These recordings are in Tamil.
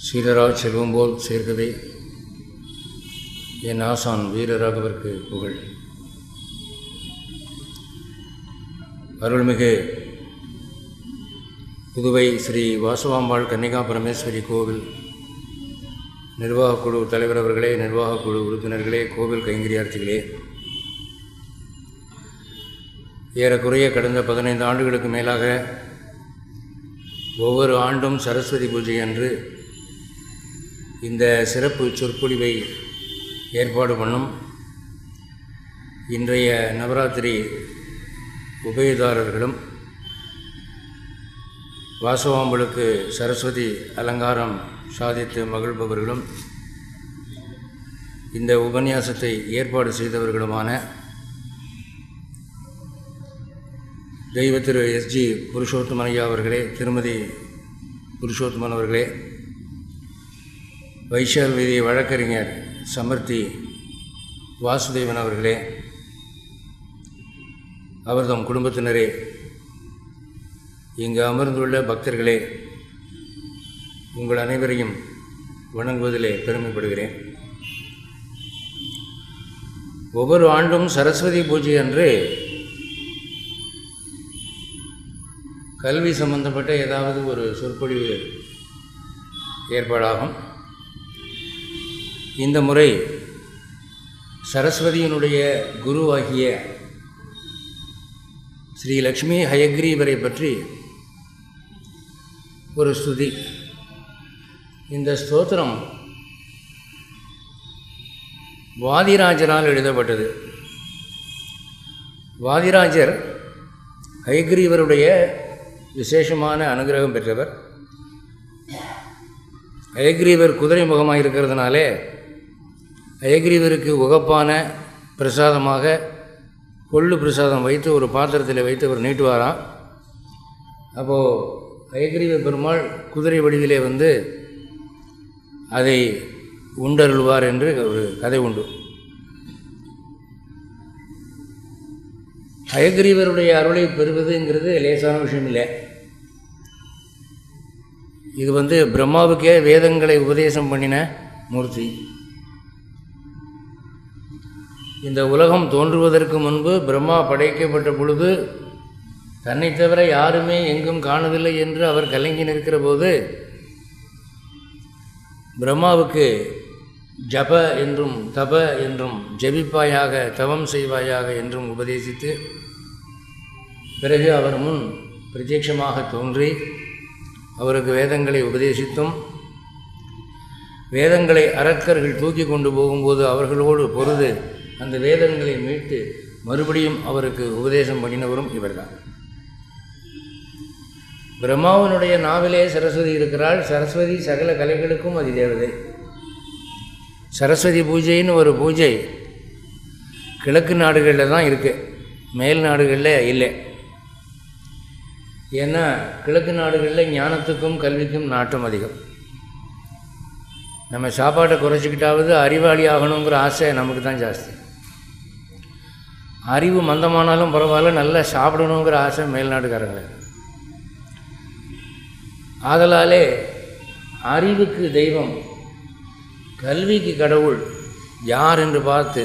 சீரராஜ் செல்வம் போல் சேர்க்கவே என் ஆசான் வீரராகவர்க்கு புகழ். அருள்மிகு புதுவை ஸ்ரீ வாசவாம்பாள் கன்னிகா பரமேஸ்வரி கோவில் நிர்வாகக்குழு தலைவர் அவர்களே, நிர்வாகக்குழு உறுப்பினர்களே, கோவில் கைங்கரியார்த்திகளே, ஏறக்குறைய கடந்த 15 ஆண்டுகளுக்கு மேலாக ஒவ்வொரு ஆண்டும் சரஸ்வதி பூஜை அன்று இந்த சிறப்பு சொற்பொழிவை ஏற்பாடு பண்ணும் இன்றைய நவராத்திரி உபயதாரர்களும் வாசவாம்பலுக்கு சரஸ்வதி அலங்காரம் சாதித்து மகிழ்பவர்களும் இந்த உபன்யாசத்தை ஏற்பாடு செய்தவர்களுமான தெய்வ திரு எஸ்ஜி புருஷோத்தமன் ஐயா அவர்களே, திருமதி புருஷோத்தமன் அவர்களே, வைஷால் வீதி வழக்கறிஞர் சமர்த்தி வாசுதேவன் அவர்களே, அவர்தம் குடும்பத்தினரே, இங்கு அமர்ந்துள்ள பக்தர்களே, உங்கள் அனைவரையும் வணங்குவதிலே பெருமைப்படுகிறேன். ஒவ்வொரு ஆண்டும் சரஸ்வதி பூஜை அன்று கல்வி சம்பந்தப்பட்ட ஏதாவது ஒரு சொற்பொழிவு ஏற்பாடாகும். இந்த முறை சரஸ்வதியினுடைய குருவாகிய ஸ்ரீ லக்ஷ்மி ஹயக்ரீவரை பற்றி ஒரு ஸ்துதி. இந்த ஸ்தோத்திரம் வாதிராஜரால் எழுதப்பட்டது. வாதிராஜர் ஹயக்ரீவருடைய விசேஷமான அனுகிரகம் பெற்றவர். ஹயக்ரீவர் குதிரை முகமாக இருக்கிறதுனாலே ஹயக்ரீவருக்கு உகப்பான பிரசாதமாக கொள்ளு பிரசாதம் வைத்து ஒரு பாத்திரத்தில் வைத்து அவர் நீட்டுவாராம். அப்போது ஹயக்ரீவ பெருமாள் குதிரை வடிவிலே வந்து அதை உண்டருள்வார் என்று ஒரு கதை உண்டு. ஹயக்ரீவருடைய அருளை பெறுவதுங்கிறது லேசான விஷயம் இல்லை. இது வந்து பிரம்மாவுக்கே வேதங்களை உபதேசம் பண்ணின மூர்த்தி. இந்த உலகம் தோன்றுவதற்கு முன்பு பிரம்மா படைக்கப்பட்ட பொழுது தன்னை தவிர யாருமே எங்கும் காணவில்லை என்று அவர் கலங்கி நிற்கிற போது பிரம்மாவுக்கு ஜப என்றும் தப என்றும் ஜபிப்பாயாக, தவம் செய்வாயாக என்றும் உபதேசித்து பிறகு அவர் முன் பிரத்யட்சமாக தோன்றி அவருக்கு வேதங்களை உபதேசித்தும் வேதங்களை அரக்கர்கள் தூக்கி கொண்டு போகும்போது அவர்களோடு பொருது அந்த வேதங்களை மீட்டு மறுபடியும் அவருக்கு உபதேசம் பண்ணினவரும் இவர்தான். பிரம்மாவனுடைய நாவிலே சரஸ்வதி இருக்கிறாள். சரஸ்வதி சகல கலைகளுக்கும் அதிதேவதை. சரஸ்வதி பூஜைன்னு ஒரு பூஜை கிழக்கு நாடுகளில் தான் இருக்குது, மேல் நாடுகளில் இல்லை. ஏன்னா கிழக்கு நாடுகளில் ஞானத்துக்கும் கல்விக்கும் நாட்டம் அதிகம். நம்ம சாப்பாட்டை குறைச்சிக்கிட்டாவது அறிவாளி ஆகணுங்கிற ஆசை நமக்கு தான் ஜாஸ்தி. அறிவு மந்தமானாலும் பரவாயில்ல, நல்லா சாப்பிடணுங்கிற ஆசை மேல்நாட்டுக்காரங்களுக்கு. ஆதலாலே அறிவுக்கு தெய்வம், கல்விக்கு கடவுள் யார் என்று பார்த்து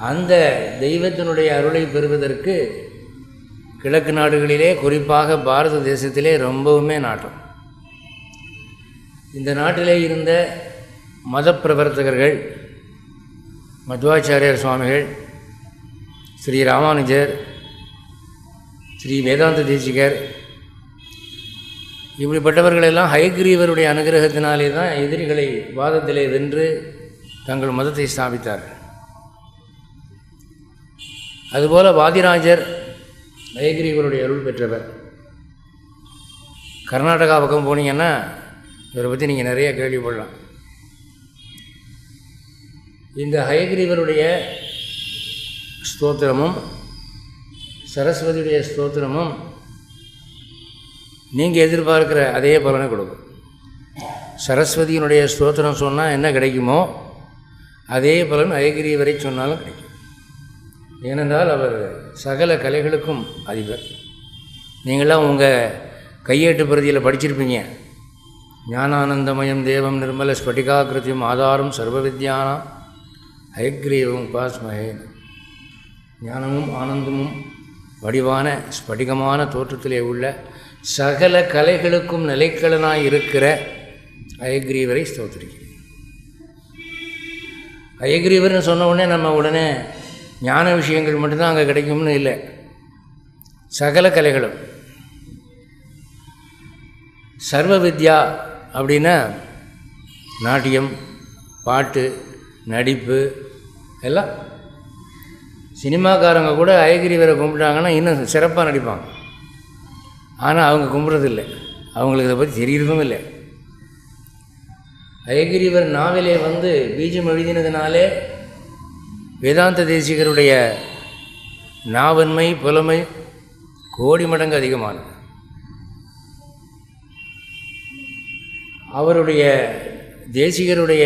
அந்த தெய்வத்தினுடைய அருளை பெறுவதற்கு கிழக்கு நாடுகளிலே, குறிப்பாக பாரத தேசத்திலே ரொம்பவுமே நாட்டம். இந்த நாட்டிலே இருந்த மத பிரவர்த்தகர்கள், மத்வாச்சாரியார் சுவாமிகள், ஸ்ரீ ராமானுஜர், ஸ்ரீ வேதாந்த தேசிகர், இப்படிப்பட்டவர்களெல்லாம் ஹயக்ரீவருடைய அனுகிரகத்தினாலே தான் எதிரிகளை வாதத்திலே வென்று தங்கள் மதத்தை ஸ்தாபித்தார்கள். அதுபோல் வாதிராஜர் ஹயக்ரீவருடைய அருள் பெற்றவர். கர்நாடகா பக்கம் போனீங்கன்னா இவரை பற்றி நீங்கள் நிறைய கேள்விப்படலாம். இந்த ஹயக்ரீவருடைய ஸ்தோத்திரமும் சரஸ்வதியுடைய ஸ்தோத்திரமும் நீங்கள் எதிர்பார்க்கிற அதே பலனை கொடுக்கும். சரஸ்வதியினுடைய ஸ்தோத்திரம் சொன்னால் என்ன கிடைக்குமோ அதே பலன் ஹயக்ரீவரை சொன்னாலும் கிடைக்கும். ஏனென்றால் அவர் சகல கலைகளுக்கும் அதிபர். நீங்களாம் உங்கள் கையேட்டு பிரதியில் படிச்சிருப்பீங்க. ஞானானந்தமயம் தேவம் நிர்மல ஸ்பட்டிகாகிருத்தியம் ஆதாரம் சர்வ வித்யானாம் ஹயக்ரீவம் உபாஸ்மஹே. ஞானமும் ஆனந்தமும் வடிவான ஸ்படிகமான தோற்றத்திலே உள்ள சகல கலைகளுக்கும் நிலைக்களனாய் இருக்கிற ஹயக்ரீவரை ஸ்தோத்திரிக்கிறேன். ஹயக்ரீவர்னு சொன்ன உடனே நம்ம உடனே ஞான விஷயங்கள் மட்டும்தான் அங்கே கிடைக்கும்னு இல்லை. சகல கலைகளும் சர்வ வித்யா அப்படின்னா நாட்டியம், பாட்டு, நடிப்பு எல்லாம். சினிமாக்காரங்க கூட ஹயக்ரீவரை கும்பிட்டாங்கன்னா இன்னும் சிறப்பாக நடிப்பாங்க. ஆனால் அவங்க கும்பிட்றதில்லை, அவங்களுக்கு இதை பற்றி தெரியறதும் இல்லை. ஹயக்ரீவர் நாவலே பீஜம் எழுதினதுனாலே வேதாந்த தேசிகருடைய நாவன்மை புலமை கோடி மடங்கு அதிகமானது. அவருடைய தேசிகருடைய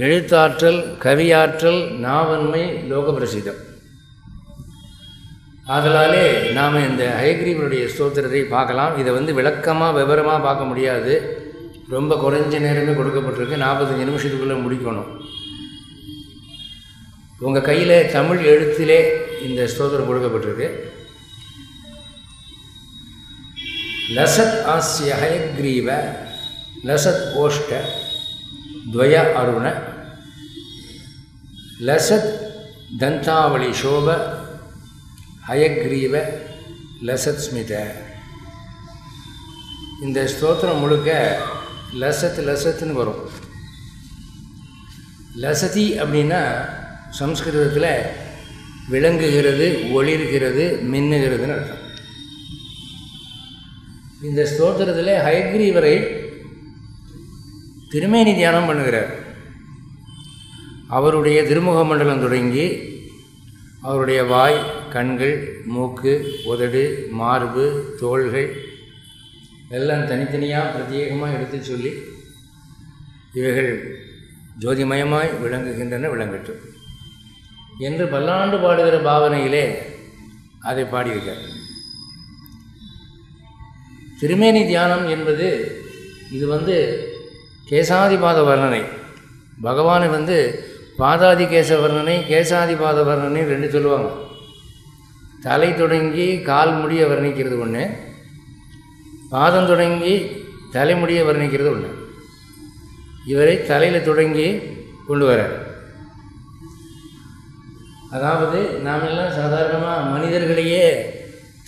எழுத்தாற்றல், கவியாற்றல், நாவன்மை லோக பிரசித்தம். ஆதலாலே நாம் இந்த ஹயக்ரீவருடைய ஸ்தோத்திரத்தை பார்க்கலாம். இதை விளக்கமாக விவரமாக பார்க்க முடியாது, ரொம்ப குறைஞ்ச நேரமே கொடுக்கப்பட்டிருக்கு. 45 நிமிஷத்துக்குள்ளே முடிக்கணும். உங்கள் கையில் தமிழ் எழுத்திலே இந்த ஸ்தோத்திரம் கொடுக்கப்பட்டிருக்கு. லசத் ஆஸ்ய ஹயக்ரீவ லசத் ஓஷ்ட துவய அருண லசத் தந்தாவளி சோப ஹயக்ரீவ லசத் ஸ்மித. இந்த ஸ்தோத்திரம் முழுக்க லசத்துன்னு வரும். லசதி அப்படின்னா சம்ஸ்கிருதத்தில் விளங்குகிறது, ஒளிர்கிறது, மின்னுகிறதுன்னு அர்த்தம். இந்த ஸ்தோத்திரத்தில் ஹயக்ரீவரை திருமேனி தியானம் பண்ணுகிறார். அவருடைய திருமுக மண்டலம் தொடங்கி அவருடைய வாய், கண்கள், மூக்கு, உதடு, மார்பு, தோள்கள் எல்லாம் தனித்தனியாக பிரத்யேகமாக எடுத்து சொல்லி இவைகள் ஜோதிமயமாய் விளங்குகின்றன, விளங்கட்டும் என்று பல்லாண்டு பாடுகிற பாவனையிலே அதை பாடியிருக்கார். திருமேனி தியானம் என்பது இது கேசாதிபாத வர்ணனை. பகவானை பாதாதி கேச வர்ணனை, கேசாதிபாத வர்ணனை ரெண்டு சொல்லுவாங்க. தலை தொடங்கி கால் முடிய வர்ணிக்கிறது ஒன்று, பாதம் தொடங்கி தலைமுடிய வர்ணிக்கிறது ஒன்று. இவரை தலையில் தொடங்கி கொண்டு வரார். அதாவது நாம் எல்லாம் சாதாரணமாக மனிதர்களையே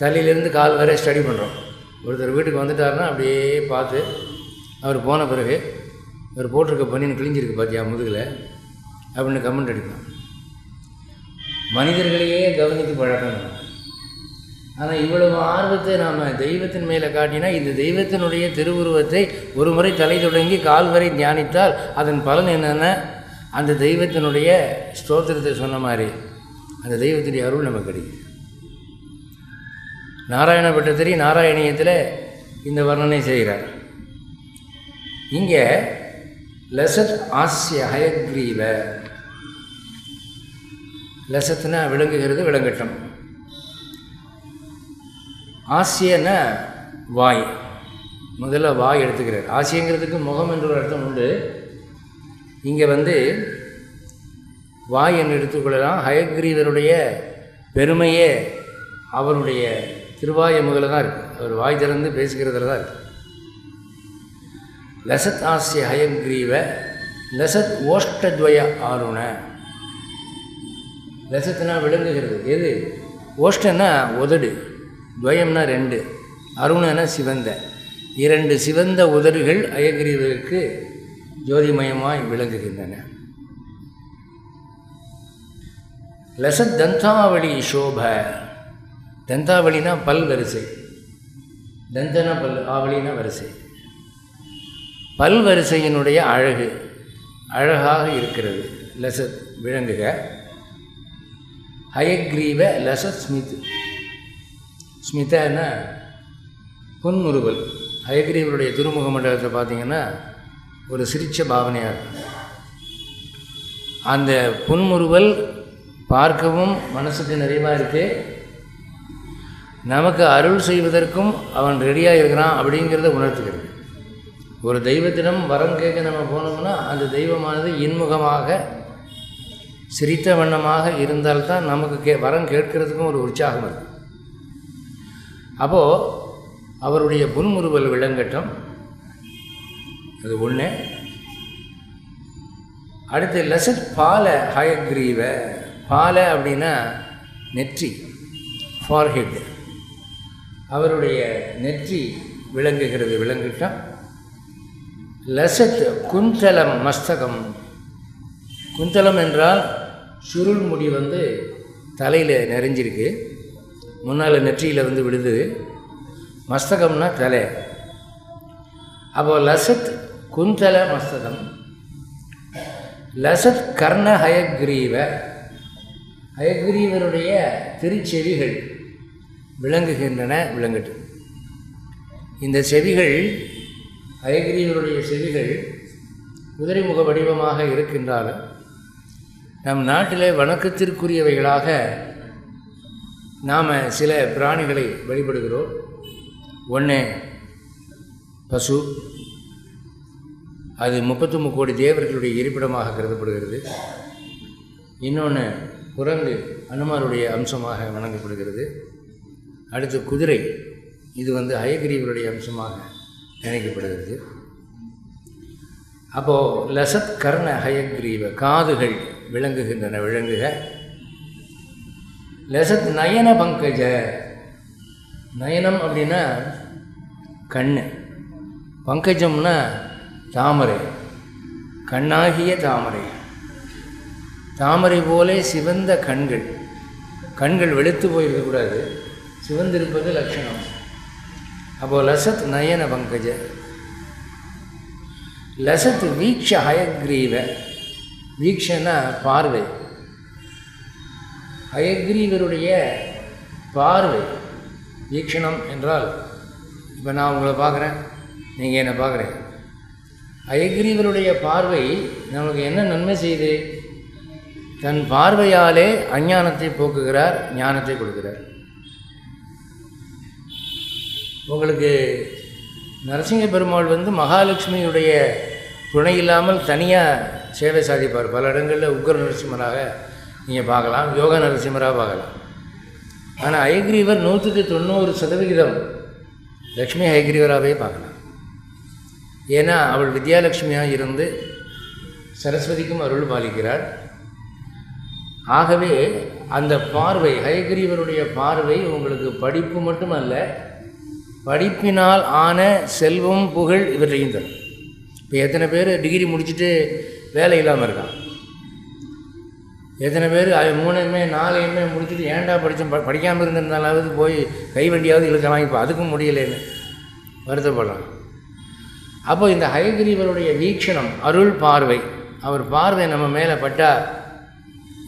தலையிலேருந்து கால் வரை ஸ்டடி பண்ணுறோம். ஒருத்தர் வீட்டுக்கு வந்துட்டாருன்னா அப்படியே பார்த்து அவர் போன பிறகு அவர் போட்டிருக்க பனின்னு கிழிஞ்சிருக்கு பார்த்தியா முதுகில் அப்படின்னு கமெண்ட் அடிப்பான். மனிதர்களையே கவனித்து பழக்கணும். ஆனால் இவ்வளவு ஆர்வத்தை நாம் தெய்வத்தின் மேலே காட்டினா இந்த தெய்வத்தினுடைய திருவுருவத்தை ஒரு முறை தலை தொடங்கி கால் வரை தியானித்தால் அதன் பலன் என்னென்னா அந்த தெய்வத்தினுடைய ஸ்தோத்திரத்தை சொன்ன மாதிரி அந்த தெய்வத்தினுடைய அருள் நமக்கு கிடைக்கும். நாராயண பட்டத்திரி நாராயணியத்தில் இந்த வர்ணனை செய்கிறார். இங்கே லசத் ஆஸ்ய ஹயக்ரீவ, லசத்துனா விளங்குகிறது, விளங்கட்டும். ஆசியன்னா வாய், முதல்ல வாய் எடுத்துக்கிறார். ஆசியங்கிறதுக்கு முகம் என்ற ஒரு அர்த்தம் உண்டு. இங்கே வாய் என்று எடுத்துக்கொள்ளலாம். ஹயக்ரீவருடைய பெருமையே அவருடைய திருவாய முதல்ல தான் இருக்குது. அவர் வாய் திறந்து பேசுகிறதுல தான் இருக்குது. லசத் ஆசிய ஹயக்ரீவ லசத் ஓஷ்டத்வய ஆருண. லசத்துனா விளங்குகிறது. எது? ஓஷ்டன்னா உதடு, துவயம்னா ரெண்டு, அருணனா சிவந்த. இரண்டு சிவந்த உதடுகள் ஹயக்ரீவருக்கு ஜோதிமயமாய் விளங்குகின்றன. லசத் தந்தாவளி சோப. தந்தாவளினா பல் வரிசை, தந்தனா பல், ஆவளினா வரிசை. பல் வரிசையினுடைய அழகு, அழகாக இருக்கிறது. லசத் விளங்குக. ஹயக்ரீவ லசத் ஸ்மித். ஸ்மிதன்னா புன்முறுவல். ஹயக்ரீவருடைய திருமுக மண்டலத்தை பார்த்திங்கன்னா ஒரு சிரிச்ச பாவனையாக இருக்கும். அந்த புன்முறுவல் பார்க்கவும் மனசுக்கு நிறைவாக இருக்குது. நமக்கு அருள் செய்வதற்கும் அவன் ரெடியாக இருக்கிறான் அப்படிங்கிறத உணர்த்துகிறது. ஒரு தெய்வத்திடம் வரம் கேட்க நம்ம போனோம்னா அந்த தெய்வமானது இன்முகமாக சிரித்த வண்ணமாக இருந்தால்தான் நமக்கு வரம் கேட்கறதுக்கும் ஒரு உற்சாகம் இருக்குது. அப்போது அவருடைய புன்முறுவல் விளங்கட்டும், அது ஒன்று. அடுத்து லசத் பால ஹயக்ரீவ. பால அப்படின்னா நெற்றி, ஃபார்ஹெட். அவருடைய நெற்றி விளங்குகிறது, விளங்கட்டும். லசத் குந்தலம் மஸ்தகம். குந்தலம் என்றால் சுருள் முடி தலையில் நிறைஞ்சிருக்கு, முன்னால் நெற்றியில் விழுது. மஸ்தகம்னா தலை. அப்போது லசத் குந்தல மஸ்தகம். லசத் கர்ண ஹயக்ரீவ. ஹயக்ரீவருடைய திருச்செவிகள் விளங்குகின்றன, விளங்கட்டும். இந்த செவிகள், ஹயக்ரீவருடைய செவிகள் குதிரைமுக வடிவமாக இருக்கின்றாலும் நம் நாட்டிலே வணக்கத்திற்குரியவைகளாக நாம் சில பிராணிகளை வழிபடுகிறோம். ஒன்று பசு, அது 33 கோடி தேவர்களுடைய இருப்பிடமாக கருதப்படுகிறது. இன்னொன்று குரங்கு, அனுமாருடைய அம்சமாக வணங்கப்படுகிறது. அடுத்து குதிரை, இது ஹயக்ரீவருடைய அம்சமாக நினைக்கப்படுகிறது. அப்போது லசத் கர்ண ஹயக்ரீவ, காதுகள் விளங்குகின்றன, விளங்குக. லசத் நயன பங்கஜ. நயனம் அப்படின்னா கண், பங்கஜம்னா தாமரை, கண்ணாகிய தாமரை. தாமரை போலே சிவந்த கண்கள். கண்கள் வெளுத்து போயிருக்கக்கூடாது, சிவந்திருப்பது லட்சணம். அப்போது லசத் நயன பங்கஜ. லசத் வீக்ஷ ஹயக்ரீவ. வீக்ஷனா பார்வை. ஹயக்ரீவருடைய பார்வை. வீக்ஷணம் என்றால், இப்போ நான் உங்களை பார்க்குறேன், நீங்கள் என்னை பார்க்குறேன். ஹயக்ரீவருடைய பார்வை நமக்கு என்ன நன்மை செய்யுது? தன் பார்வையாலே அஞ்ஞானத்தை போக்குகிறார், ஞானத்தை கொடுக்கிறார். உங்களுக்கு நரசிங்க பெருமாள் மகாலட்சுமியுடைய துணை இல்லாமல் தனியாக சேவை சாதிப்பார். பல இடங்களில் உக்ர நரசிம்மராக நீங்கள் பார்க்கலாம், யோக நரசிம்மராக பார்க்கலாம். ஆனால் ஹயக்ரீவர் 190% லக்ஷ்மி ஹயக்ரீவராகவே பார்க்கலாம். ஏன்னா அவள் வித்யாலட்சுமியாக இருந்து சரஸ்வதிக்கும் அருள் பாலிக்கிறார். ஆகவே அந்த பார்வை, ஹயக்ரீவருடைய பார்வை உங்களுக்கு படிப்பு மட்டுமல்ல, படிப்பினால் ஆன செல்வம், புகழ் இவற்றையும் தரும். இப்போ எத்தனை பேர் டிகிரி முடிச்சுட்டு வேலை இல்லாமல் இருக்கான்? எத்தனை பேர் 3 4 முடிச்சுட்டு ஏன்டா படிக்காமல் இருந்திருந்தாலாவது போய் கைவண்டியாவது இழுக்கலாம், இப்போ அதுக்கும் முடியலைன்னு வருத்தப்படுறான். அப்போ இந்த ஹயக்ரீவருடைய வீக்ஷணம், அருள் பார்வை, அவர் பார்வை நம்ம மேலே பட்டால்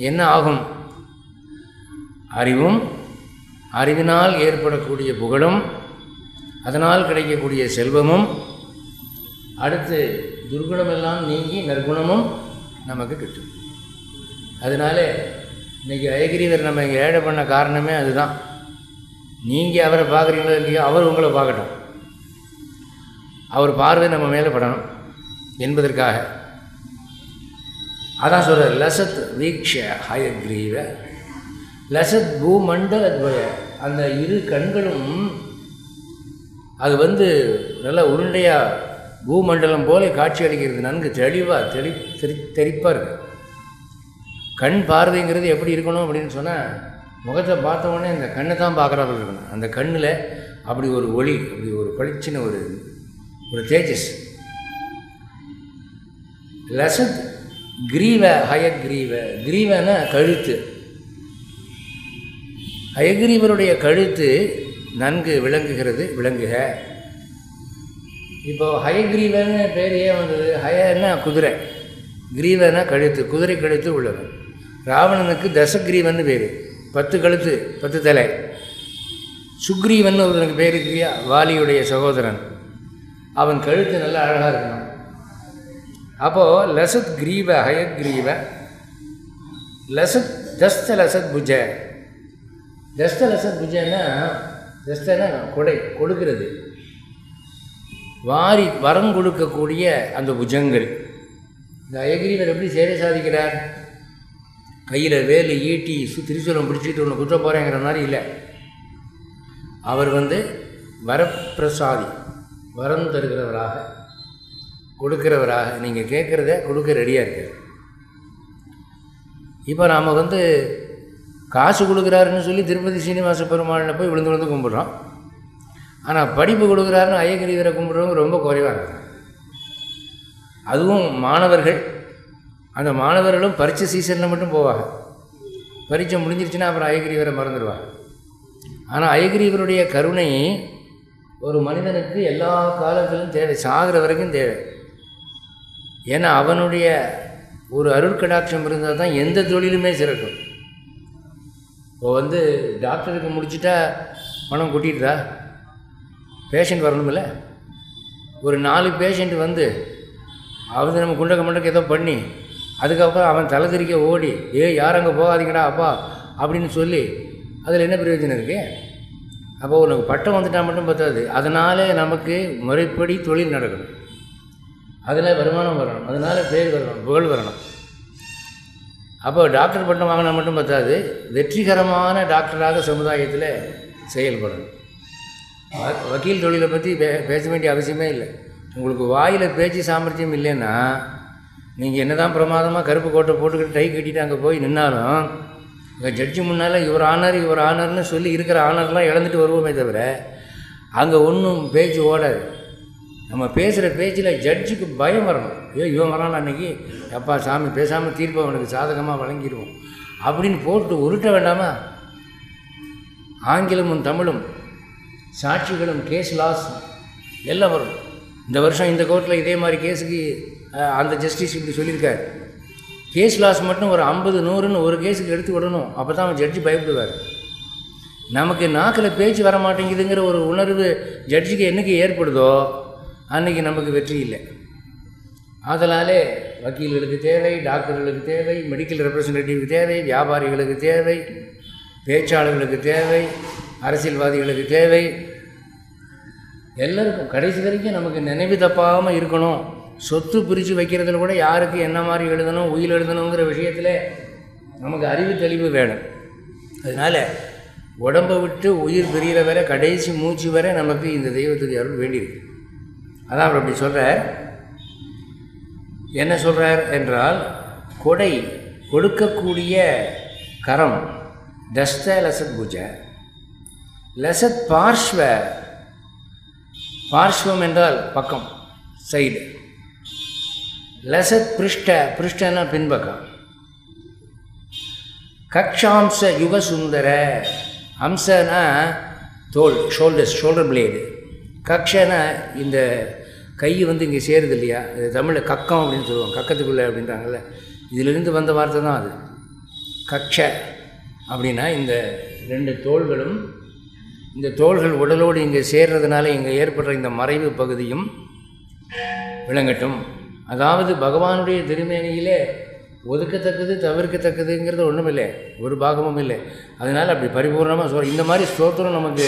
என்ன ஆகும்? அறிவும், அறிவினால் ஏற்படக்கூடிய புகழும், அதனால் கிடைக்கக்கூடிய செல்வமும், அடுத்து துர்குணமெல்லாம் நீங்கி நற்குணமும் நமக்கு கிட்டும். அதனால இன்றைக்கி ஹயக்ரீவர் நம்ம இங்கே ஏழை பண்ண காரணமே அதுதான். நீங்கள் அவரை பார்க்குறீங்களோ இல்லையோ, அவர் உங்களை பார்க்கட்டும், அவர் பார்வை நம்ம மேலே படணும் என்பதற்காக. அதான் சொல்கிறார், லசத் வீக்ஷ ஹயக்ரீவ. லசத் பூமண்டலத்வய. அந்த இரு கண்களும் அது நல்லா உருண்டையாக பூமண்டலம் போல காட்சி அளிக்கிறது. நன்கு தெளிவாக தெளிப்பாக இருக்குது. கண் பார்வைங்கிறது எப்படி இருக்கணும் அப்படின்னு சொன்னால், முகத்தை பார்த்த உடனே இந்த கண்ணை தான் பார்க்குறாப்புல இருக்கணும். அந்த கண்ணில் அப்படி ஒரு ஒளி, அப்படி ஒரு பளிச்சின ஒரு தேஜஸ். லசத் கிரீவ ஹயக்ரீவ. கிரீவனா கழுத்து. ஹயக்ரீவருடைய கழுத்து நன்கு விளங்குகிறது, விளங்குக. இப்போது ஹயக்ரீவன்னு பேர் ஏன் வந்தது? ஹயன்னா குதிரை, கிரீவனா கழுத்து, குதிரை கழுத்து உள்ளவன். ராவணனுக்கு தசகிரீவன் பேர், 10 கழுத்து 10 தலை. சுக்ரீவன் ஒருவனுக்கு பேர் இருக்கிறியா, வாலியுடைய சகோதரன், அவன் கழுத்து நல்லா அழகாக இருக்கணும். அப்போது லசத் கிரீவ ஹயக்ரீவ. லசத் தஸ்த லசத் புஜ. தஸ்த லசத் புஜன்னா, தஸ்தனா கொடை, கொடுக்கிறது. வாரி வரம் கொடுக்கக்கூடிய அந்த புஜங்கள். இந்த அயகிரிவர் எப்படி சேவை சாதிக்கிறார்? கையில் வேலு ஈட்டி திரிசூலம் பிடிச்சிட்டு ஒன்று குற்ற போகிறேங்கிற மாதிரி இல்லை. அவர் வரப்பிரசாதி, வரம் தருகிறவராக, கொடுக்கிறவராக, நீங்கள் கேட்குறத கொடுக்க ரெடியாக இருக்கார். இப்போ நாம் காசு கொடுக்குறாருன்னு சொல்லி திருப்பதி சீனிவாச பெருமாளில் போய் விழுந்து விழுந்து கும்பிட்றோம். ஆனால் படிப்பு கொடுக்குறாருன்னு அயகிரிவரை கும்பிட்றவங்க ரொம்ப குறைவாக இருக்காங்க. அதுவும் மாணவர்கள். அந்த மாணவர்களும் பரீட்சை சீசனில் மட்டும் போவாங்க. பரீட்சை முடிஞ்சிருச்சுன்னா அப்புறம் அயகிரிவரை மறந்துடுவாங்க. ஆனால் அயகிரிவருடைய கருணை ஒரு மனிதனுக்கு எல்லா காலத்திலும் தேவை, சாகிற வரைக்கும் தேவை. ஏன்னா அவனுடைய ஒரு அருட்கடாட்சம் இருந்தால் தான் எந்த தொழிலுமே சிறக்கும். இப்போ டாக்டருக்கு முடிச்சுட்டா பணம் கொட்டிடுதா? பேஷண்ட் வரணுமில்ல. ஒரு 4 பேஷண்ட் நம்ம குண்டக்க மண்டக்க ஏதோ பண்ணி அதுக்கப்புறம் அவன் தலை திரிக்க ஓடி யாரும் அங்கே போகாதீங்கடா அப்பா அப்படின்னு சொல்லி அதில் என்ன பிரயோஜனம் இருக்குது? அப்போ உனக்கு பட்டம் வந்துட்டால் மட்டும் பத்தாது, அதனால் நமக்கு முறைப்படி தொழில் நடக்கணும், அதில் வருமானம் வரணும், அதனால் பேர் வரணும், புகழ் வரணும். அப்போ டாக்டர் பட்டம் வாங்கினா மட்டும் பத்தாது, வெற்றிகரமான டாக்டராக சமுதாயத்தில் செயல்படணும். வக்கீல் தொழிலை பற்றி பேச வேண்டிய அவசியமே இல்லை. உங்களுக்கு வாயில் பேச்சு சாமர்த்தியம் இல்லைன்னா நீங்கள் என்ன தான் பிரமாதமாக கருப்பு கோட்டை போட்டுக்கிட்டு டை கட்டிட்டு அங்கே போய் நின்னாலும் இங்கே ஜட்ஜி முன்னால் இவர் ஆனர்னு சொல்லி இருக்கிற ஆனர்லாம் இழந்துட்டு வருவோமே தவிர அங்கே ஒன்றும் பேச்சு ஓடாது. நம்ம பேசுகிற பேச்சில் ஜட்ஜுக்கு பயம் வரணும். இவன் வரான் அன்றைக்கி, அப்பா சாமி பேசாமல் தீர்ப்பை அவனுக்கு சாதகமாக வழங்கிடுவோம் அப்படின்னு போட்டு உருட்ட வேண்டாமா? ஆங்கிலமும் தமிழும் சாட்சிகளும் கேஸ் லாஸ் எல்லாம் வரும். இந்த வருஷம் இந்த கோர்ட்டில் இதே மாதிரி கேஸுக்கு அந்த ஜஸ்டிஸ் இப்படி சொல்லியிருக்கார். கேஸ் லாஸ் மட்டும் ஒரு 50 100ன்னு ஒரு கேஸுக்கு எடுத்து விடணும். அப்போ தான் அவன் ஜட்ஜி பயப்படுவார். நமக்கு நாக்கில் பேச்சு வர மாட்டேங்குதுங்கிற ஒரு உணர்வு ஜட்ஜுக்கு என்றைக்கு ஏற்படுதோ அன்றைக்கி நமக்கு வெற்றி இல்லை. அதனாலே வக்கீல்களுக்கு தேவை, டாக்டர்களுக்கு தேவை, மெடிக்கல் ரெப்ரசன்டேட்டிவ்க்கு தேவை, வியாபாரிகளுக்கு தேவை, பேச்சாளர்களுக்கு தேவை, அரசியல்வாதிகளுக்கு தேவை, எல்லாருக்கும் கடைசி வரைக்கும் நமக்கு நினைவு தப்பாமல் இருக்கணும். சொத்து பிரித்து வைக்கிறதுல கூட யாருக்கு என்ன மாதிரி எழுதணும், உயிர் எழுதணுங்கிற விஷயத்தில் நமக்கு அறிவு தெளிவு வேணும். அதனால் உடம்பை விட்டு உயிர் பிரிகிற வரை, கடைசி மூச்சு வரை நமக்கு இந்த தெய்வத்துக்கு அருள் வேண்டியிருக்கு. அதான் அவர் அப்படி சொல்கிறார். என்ன சொல்கிறார் என்றால், கொடை கொடுக்கக்கூடிய கரம் தஸ்த லசத் புஜ, லசத் பார்ஷ்வ, பார்ஷ்வம் என்றால் பக்கம், சைடு, லசத் பிருஷ்ட, பிருஷ்டனா பின்பக்கம், கக்ஷாம்ச யுக சுந்தர, அம்சனா தோல், ஷோல்டர் பிளேடு, கக்ஷனா இந்த கை இங்கே சேருது இல்லையா, இது தமிழில் கக்கம் அப்படின்னு சொல்லுவாங்க, கக்கத்துக்குள்ளே அப்படின்றாங்கல்ல, இதிலிருந்து வந்த வார்த்தை தான் அது. கக்ஷ அப்படின்னா இந்த 2 தோள்களும், இந்த தோள்கள் உடலோடு இங்கே சேர்றதுனால இங்கே ஏற்படுற இந்த மறைவு பகுதியும் விளங்கட்டும். அதாவது பகவானுடைய திருமேனியிலே ஒதுக்கத்தக்கது தவிர்க்கத்தக்கதுங்கிறது ஒன்றும் இல்லை, ஒரு பாகமும் இல்லை. அதனால் அப்படி பரிபூர்ணமாக இந்த மாதிரி ஸ்தோத்திரம் நமக்கு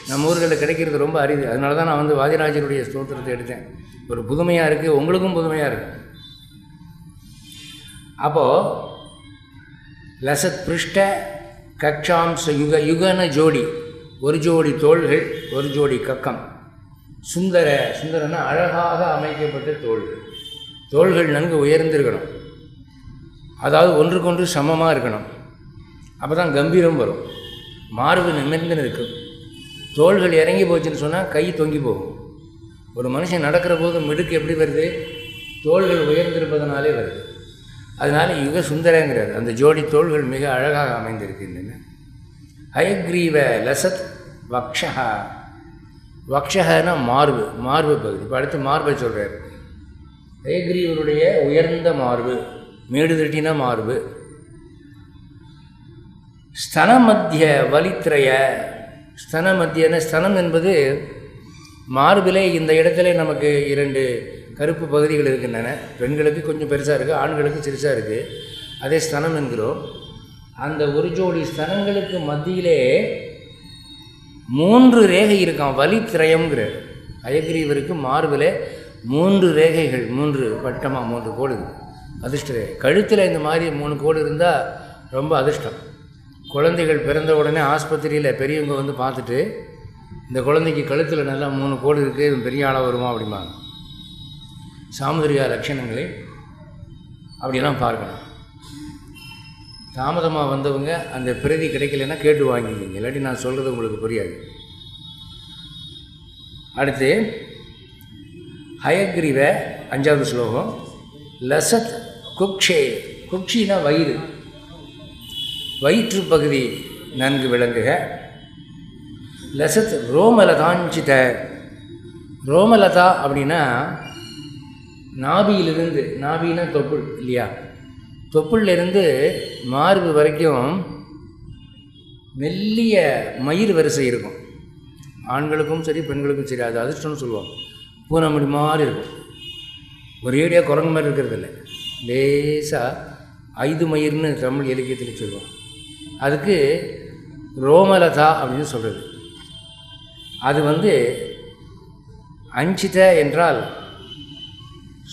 நம்ம ஊர்களில் கிடைக்கிறது ரொம்ப அரிது. அதனால தான் நான் வாதிராஜருடைய ஸ்தோத்திரத்தை எடுத்தேன். ஒரு புதுமையாக இருக்குது, உங்களுக்கும் புதுமையாக இருக்குது. அப்போது லசத் பிருஷ்ட கக்ஷாம்ச யுக, யுகன ஜோடி, ஒரு ஜோடி தோள்கள், ஒரு ஜோடி கக்கம், சுந்தர, சுந்தரன்னா அழகாக அமைக்கப்பட்ட தோள்கள். தோள்கள் நன்கு உயர்ந்திருக்கணும், அதாவது ஒன்றுக்கொன்று சமமாக இருக்கணும். அப்போ தான் கம்பீரம் வரும். மார்பு நிமிர்ந்து இருக்கும். தோள்கள் இறங்கி போச்சுன்னு சொன்னால் கை தொங்கி போகும். ஒரு மனுஷன் நடக்கிற போது மிடுக்கு எப்படி வருது? தோள்கள் உயர்ந்திருப்பதனாலே வருது. அதனால் யுக சுந்தரங்கிறது அந்த ஜோடி தோள்கள் மிக அழகாக அமைந்திருக்கின்றன. ஹயக்ரீவ லசத் வக்ஷா, வக்ஷனா மார்பு, மார்பு பகுதி. இப்போ அடுத்து மார்பை சொல்கிறார். ஹயக்ரீவருடைய உயர்ந்த மார்பு, மேடு தட்டின மார்பு. ஸ்தன மத்திய வலித்திரைய, ஸ்தன மத்தியன, ஸ்தனம் என்பது மார்பிலே இந்த இடத்துல நமக்கு 2 கருப்பு பகுதிகள் இருக்கின்றன. பெண்களுக்கு கொஞ்சம் பெருசாக இருக்குது, ஆண்களுக்கு சிறுசாக இருக்குது. அதே ஸ்தனம் என்கிறோம். அந்த ஒரு ஜோடி ஸ்தனங்களுக்கு மத்தியிலே 3 ரேகை இருக்கான், வலித்திரயம்ங்கிறார். ஹயக்ரீவருக்கு மார்பில் 3 ரேகைகள், 3 வட்டமாக 3 கோடு இருக்குது. அதிர்ஷ்ட ரேகை. கழுத்தில் இந்த மாதிரி 3 கோடு இருந்தால் ரொம்ப அதிர்ஷ்டம். குழந்தைகள் பிறந்த உடனே ஆஸ்பத்திரியில் பெரியவங்க வந்து பார்த்துட்டு, இந்த குழந்தைக்கு கழுத்தில் நல்லா 3 கோடு இருக்குது, இது பெரிய ஆளாக வருமா அப்படிம்பாங்க. சாமுதிரிகா லட்சணங்களை அப்படிலாம் பார்க்கணும். தாமதமாக வந்தவங்க அந்த பிரதி கிடைக்கலன்னா கேட்டு வாங்கிக்கிங்க, இல்லாட்டி நான் சொல்கிறது உங்களுக்கு புரியாது. அடுத்து ஹயக்ரீவ 5வது ஸ்லோகம். லசத் குக்ஷே, குக்ஷினா வயிறு, வயிற்று பகுதி நன்கு விளங்குக. லசத் ரோமலதாஞ்சித, ரோமலதா அப்படின்னா நாபியிலிருந்து, நாபின்னா தொப்புள் இல்லையா, தொப்புள்ளிருந்து மார்பு வரைக்கும் மெல்லிய மயிர் வரிசை இருக்கும். ஆண்களுக்கும் சரி பெண்களுக்கும் சரி, அது அதிர்ஷ்டம்னு சொல்லுவாங்க. பூனைமுடி மாதிரி இருக்கும், ஒரேடியாக குரங்கு மாதிரி இருக்கிறதில்ல, லேசாக 5 மயிர்னு தமிழ் இலக்கியத்தில் சொல்லுவாங்க. அதுக்கு ரோமலதா அப்படின்னு சொல்கிறது. அது வந்து அஞ்சித என்றால்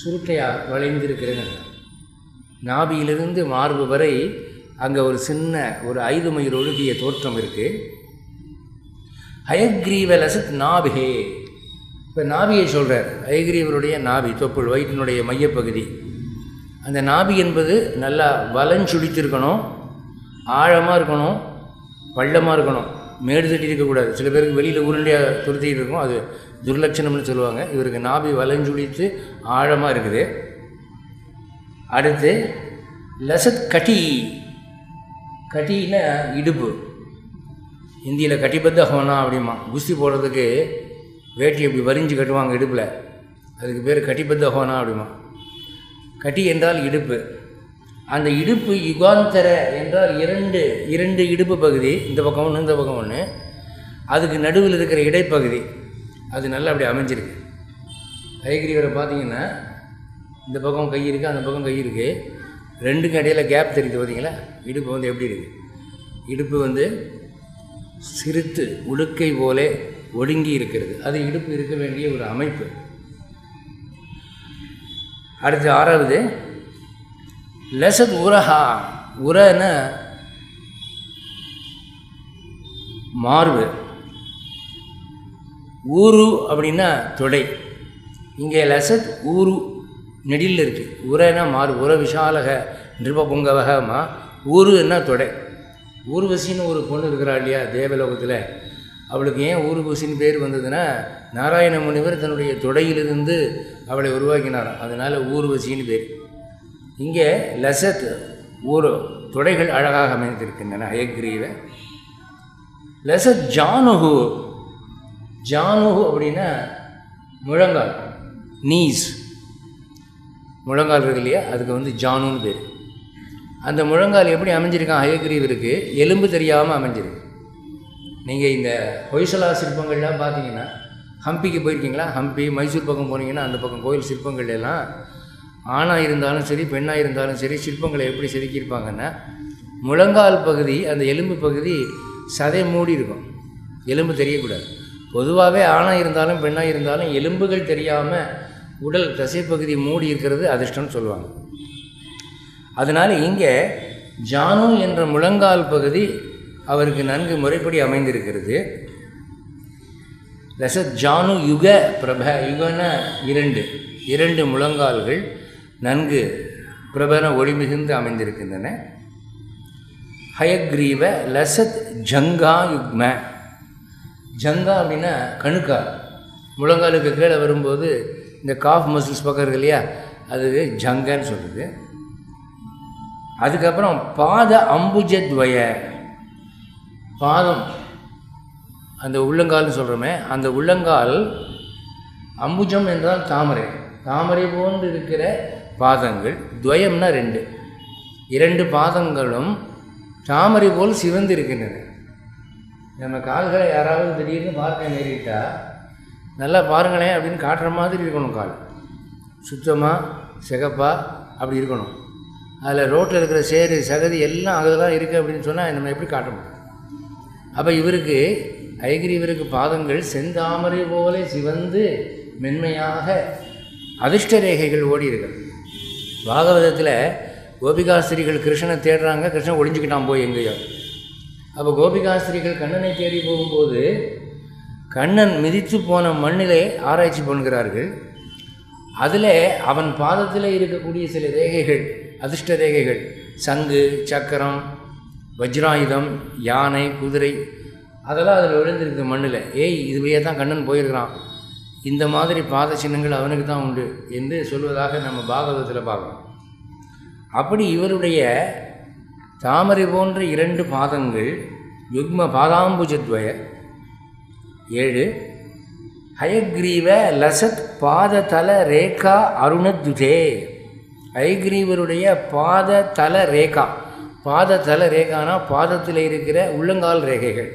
சுருட்டையாக வளைந்திருக்கிறது. நாபியிலிருந்து மார்பு வரை அங்கே ஒரு சின்ன ஒரு 5 மயிர் ஒழுகிய தோற்றம் இருக்குது. ஹயக்ரீவ லசத் நாபிகே, இப்போ நாபியை சொல்கிறார். ஹயக்ரீவருடைய நாபி, தொப்புள், வயிற்றினுடைய மையப்பகுதி. அந்த நாபி என்பது நல்லா வலஞ்சுழித்திருக்கணும், ஆழமாக இருக்கணும், பள்ளமாக இருக்கணும், மேடு தட்டி இருக்கக்கூடாது. சில பேருக்கு வெளியில் உருண்டையாக துருத்திட்டு இருக்கும், அது துர்லட்சணம்னு சொல்லுவாங்க. இவருக்கு நாபி வலஞ்சுழித்து ஆழமாக இருக்குது. அடுத்து லசத் கட்டி, கட்டின்னா இடுப்பு. இந்தியில் கட்டிபத்த ஹோனா அப்படிமா, குஸ்தி போடுறதுக்கு வேட்டி அப்படி வரிஞ்சு கட்டுவாங்க இடுப்பில், அதுக்கு பேர் கட்டிபத்த ஹோனா அப்படிமா. கட்டி என்றால் இடுப்பு. அந்த இடுப்பு யுகாந்தர என்றால் இரண்டு இடுப்பு பகுதி, இந்த பக்கம் ஒன்று இந்த பக்கம் ஒன்று, அதுக்கு நடுவில் இருக்கிற இடைப்பகுதி அது நல்லா அப்படி அமைஞ்சிருக்கு. ஹயக்ரீவரை பார்த்தீங்கன்னா இந்த பக்கம் கை இருக்குது, அந்த பக்கம் கை இருக்குது, ரெண்டுக்கும் இடையில கேப் தெரியுது பார்த்தீங்களா. இடுப்பு வந்து எப்படி இருக்குது, இடுப்பு வந்து சிறுத்து உடுக்கை போலே ஒடுங்கி இருக்கிறது. அது இடுப்பு இருக்க வேண்டிய ஒரு அமைப்பு. அடுத்து 6வது லசத் உரஹா, உரன மார்பு, ஊரு அப்படின்னா தொடை. இங்கே லசத் ஊரு நெடில் இருக்குது, உரனா மார்பு. உர விஷாலக நிருப பொங்கவகமா, ஊருன்னா தொடை. ஊர்வசின்னு ஒரு பொண்ணு இருக்கிறா இல்லையா தேவலோகத்தில், அவளுக்கு ஏன் ஊர்வசின்னு பேர் வந்ததுன்னா நாராயண முனிவர் தன்னுடைய தொடையிலிருந்து அவளை உருவாக்கினாராம், அதனால் ஊர்வசின்னு பேர். இங்கே லசத் ஊரு, தொடைகள் அழகாக அமைந்திருக்கின்றன ஹயக்ரீவ. லசத் ஜானுகு, ஜானுகு அப்படின்னா முழங்கால், நீஸ், முழங்கால் இருக்கு இல்லையா, அதுக்கு வந்து ஜானுன்னு பேர். அந்த முழங்கால் எப்படி அமைஞ்சிருக்கான் ஹயக்ரீவருக்கு, எலும்பு தெரியாமல் அமைஞ்சிருக்கு. நீங்கள் இந்த ஹொய்சலா சிற்பங்கள்லாம் பார்த்தீங்கன்னா, ஹம்பிக்கு போயிருக்கீங்களா, ஹம்பி மைசூர் பக்கம் போனீங்கன்னா அந்த பக்கம் கோயில் சிற்பங்கள் எல்லாம் ஆணாக இருந்தாலும் சரி பெண்ணாக இருந்தாலும் சரி சிற்பங்களை எப்படி செதுக்கியிருப்பாங்கன்னா, முழங்கால் பகுதி அந்த எலும்பு பகுதி சதை மூடி இருக்கும், எலும்பு தெரியக்கூடாது. பொதுவாகவே ஆணாக இருந்தாலும் பெண்ணாக இருந்தாலும் எலும்புகள் தெரியாமல் உடல் தசைப்பகுதி மூடி இருக்கிறது அதிர்ஷ்டம்னு சொல்லுவாங்க. அதனால் இங்கே ஜானு என்ற முழங்கால் பகுதி அவருக்கு நன்கு முறைப்படி அமைந்திருக்கிறது. லசத் ஜானு யுக பிரப, யுகன இரண்டு முழங்கால்கள் நன்கு பிரபன ஒளி மிகுந்து அமைந்திருக்கின்றன. ஹயக்ரீவ லசத் ஜங்கா யுக்ம, ஜங்கா அப்படின்னா கணுக்கால், முழங்காலுக்கு கீழே வரும்போது இந்த காஃப் மசில்ஸ் பக்கம் இருக்கு இல்லையா, அது ஜங்கன்னு சொல்லுது. அதுக்கப்புறம் பாத அம்புஜத்வய, பாதம் அந்த உள்ளங்கால்னு சொல்கிறோமே, அந்த உள்ளங்கால் அம்புஜம் என்றால் தாமரை, தாமரை போன்று இருக்கிற பாதங்கள். துவயம்னா இரண்டு பாதங்களும் தாமரை போல் சிவந்து இருக்கின்றன. நம்ம கால்களை யாராவது திடீர்னு பார்க்க நேரிட்டால் நல்லா பாருங்களேன் அப்படின்னு காட்டுற மாதிரி இருக்கணும். கால் சுத்தமாக சிகப்பாக அப்படி இருக்கணும். அதில் ரோட்டில் இருக்கிற சேரு சகதி எல்லாம் அதில் தான் இருக்குது அப்படின்னு சொன்னால் நம்ம எப்படி காட்ட முடியும்? அப்போ இவருக்கு ஹயக்ரீவருக்கு பாதங்கள் செந்தாமரை போல சிவந்து மென்மையாக அதிர்ஷ்ட ரேகைகள் ஓடி இருக்கிறது. பாகவதத்தில் கோபிகாஸ்திரிகள் கிருஷ்ணனை தேடுறாங்க, கிருஷ்ணன் ஒளிஞ்சிக்கிட்டான் போய் எங்கேயோ. அப்போ கோபிகாஸ்திரிகள் கண்ணனை தேடி போகும்போது கண்ணன் மிதித்து போன மண்ணிலே ஆராய்ச்சி பண்ணுகிறார்கள். அதில் அவன் பாதத்தில் இருக்கக்கூடிய சில ரேகைகள், அதிர்ஷ்ட ரேகைகள், சங்கு, சக்கரம், வஜ்ராயுதம், யானை, குதிரை, அதெல்லாம் அதில் விழுந்திருக்கு மண்ணில். இதுவே தான் கண்ணன் போயிருக்கிறான், இந்த மாதிரி பாத சின்னங்கள் அவனுக்கு தான் உண்டு என்று சொல்வதாக நம்ம பாகவதத்தில் பார்க்கலாம். அப்படி இவருடைய தாமரை போன்ற 2 பாதங்கள், யுக்ம பாதாம்புஜத்வய 7, ஹயக்ரீவ லசத் பாததல ரேகா அருணத்யுதே. ஹயக்ரீவருடைய பாததல ரேகா, பாததல ரேகானா பாதத்தில் இருக்கிற உள்ளங்கால் ரேகைகள்.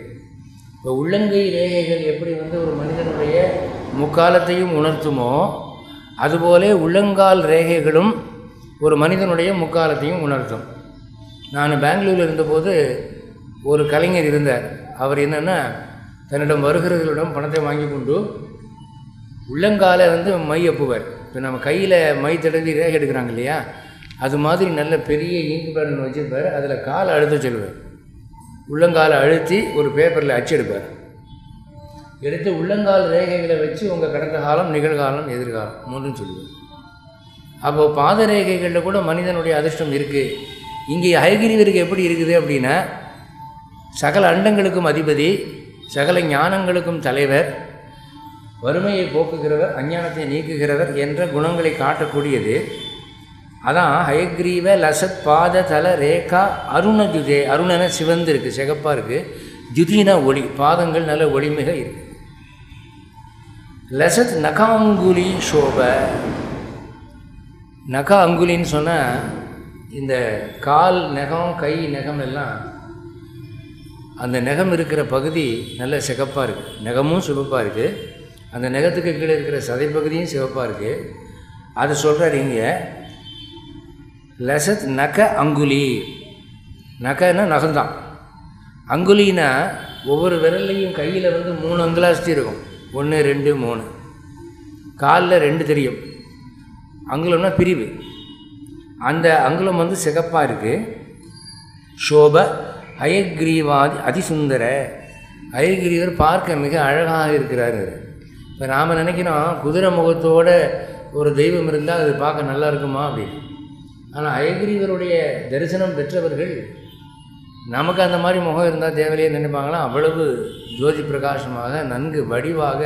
இப்போ உள்ளங்கை ரேகைகள் எப்படி ஒரு மனிதனுடைய முக்காலத்தையும் உணர்த்துமோ, அதுபோல உள்ளங்கால் ரேகைகளும் ஒரு மனிதனுடைய முக்காலத்தையும் உணர்த்தும். நான் பெங்களூரில் இருந்தபோது ஒரு கலைஞர் இருந்தார். அவர் என்னென்னா, தன்னிடம் வருகிறவர்களிடம் பணத்தை வாங்கி கொண்டு உள்ளங்காலை மை அப்புவார். இப்போ நம்ம கையில் மை தடவி ரேகை எடுக்கிறாங்க இல்லையா, அது மாதிரி நல்ல பெரிய இங்கு பேரன் வச்சுருப்பார். அதில் காலை அழுத்த சொல்லுவார். உள்ளங்காலை அழுத்தி ஒரு பேப்பரில் அச்சு எடுப்பார். எடுத்து உள்ளங்கால் ரேகைகளை வச்சு உங்கள் கடந்த காலம், நிகழ்காலம், எதிர்காலம் 3ம் சொல்லுவார். அப்போது பாத ரேகைகளில் கூட மனிதனுடைய அதிர்ஷ்டம் இருக்குது. இங்கே ஹயகிரிவருக்கு எப்படி இருக்குது அப்படின்னா, சகல அண்டங்களுக்கும் அதிபதி, சகல ஞானங்களுக்கும் தலைவர், வறுமையை போக்குகிறவர், அஞ்ஞானத்தை நீக்குகிறவர் என்ற குணங்களை காட்டக்கூடியது. அதான் ஹயக்ரீவ லசத் பாத தல ரேகா அருணஜுதே. அருணன சிவந்து இருக்குது, சிகப்பாக இருக்குது. ஜுதினா ஒளி, பாதங்கள் நல்ல ஒளிமிக இருக்குது. லசத் நகாங்குலி சோப. நகா அங்குலின்னு சொன்னால் இந்த கால் நகம், கை நகம் எல்லாம், அந்த நகம் இருக்கிற பகுதி நல்ல சிகப்பாக இருக்குது. நகமும் சிவப்பாக இருக்குது. அந்த நகத்துக்கு கீழே இருக்கிற சதைப்பகுதியும் சிவப்பாக இருக்குது. அது சொல்கிறார் இங்கே. லசத் நக அங்குலி. நகன்னா நகம்தான். அங்குலின்னா ஒவ்வொரு விரல்லையும் கையில் 3 அங்குலாஸ்தி இருக்கும். 1, 2, 3. காலில் 2 தெரியும். அங்குலம்னா பிரிவு. அந்த அங்குலம் சிகப்பாக இருக்குது. சோப ஹயக்ரீவாதி அதிசுந்தர. ஹயக்ரீவர் பார்க்க மிக அழகாக இருக்கிறார். இப்போ நாம் நினைக்கிறோம் குதிரை முகத்தோட ஒரு தெய்வம் இருந்தால் அது பார்க்க நல்லா இருக்குமா அப்படின்னு. ஆனால் ஹயக்ரீவருடைய தரிசனம் பெற்றவர்கள் நமக்கு அந்த மாதிரி முகம் இருந்தால் தேவையில்லையே நினைப்பாங்களாம். அவ்வளவு ஜோதி பிரகாசமாக நன்கு வடிவாக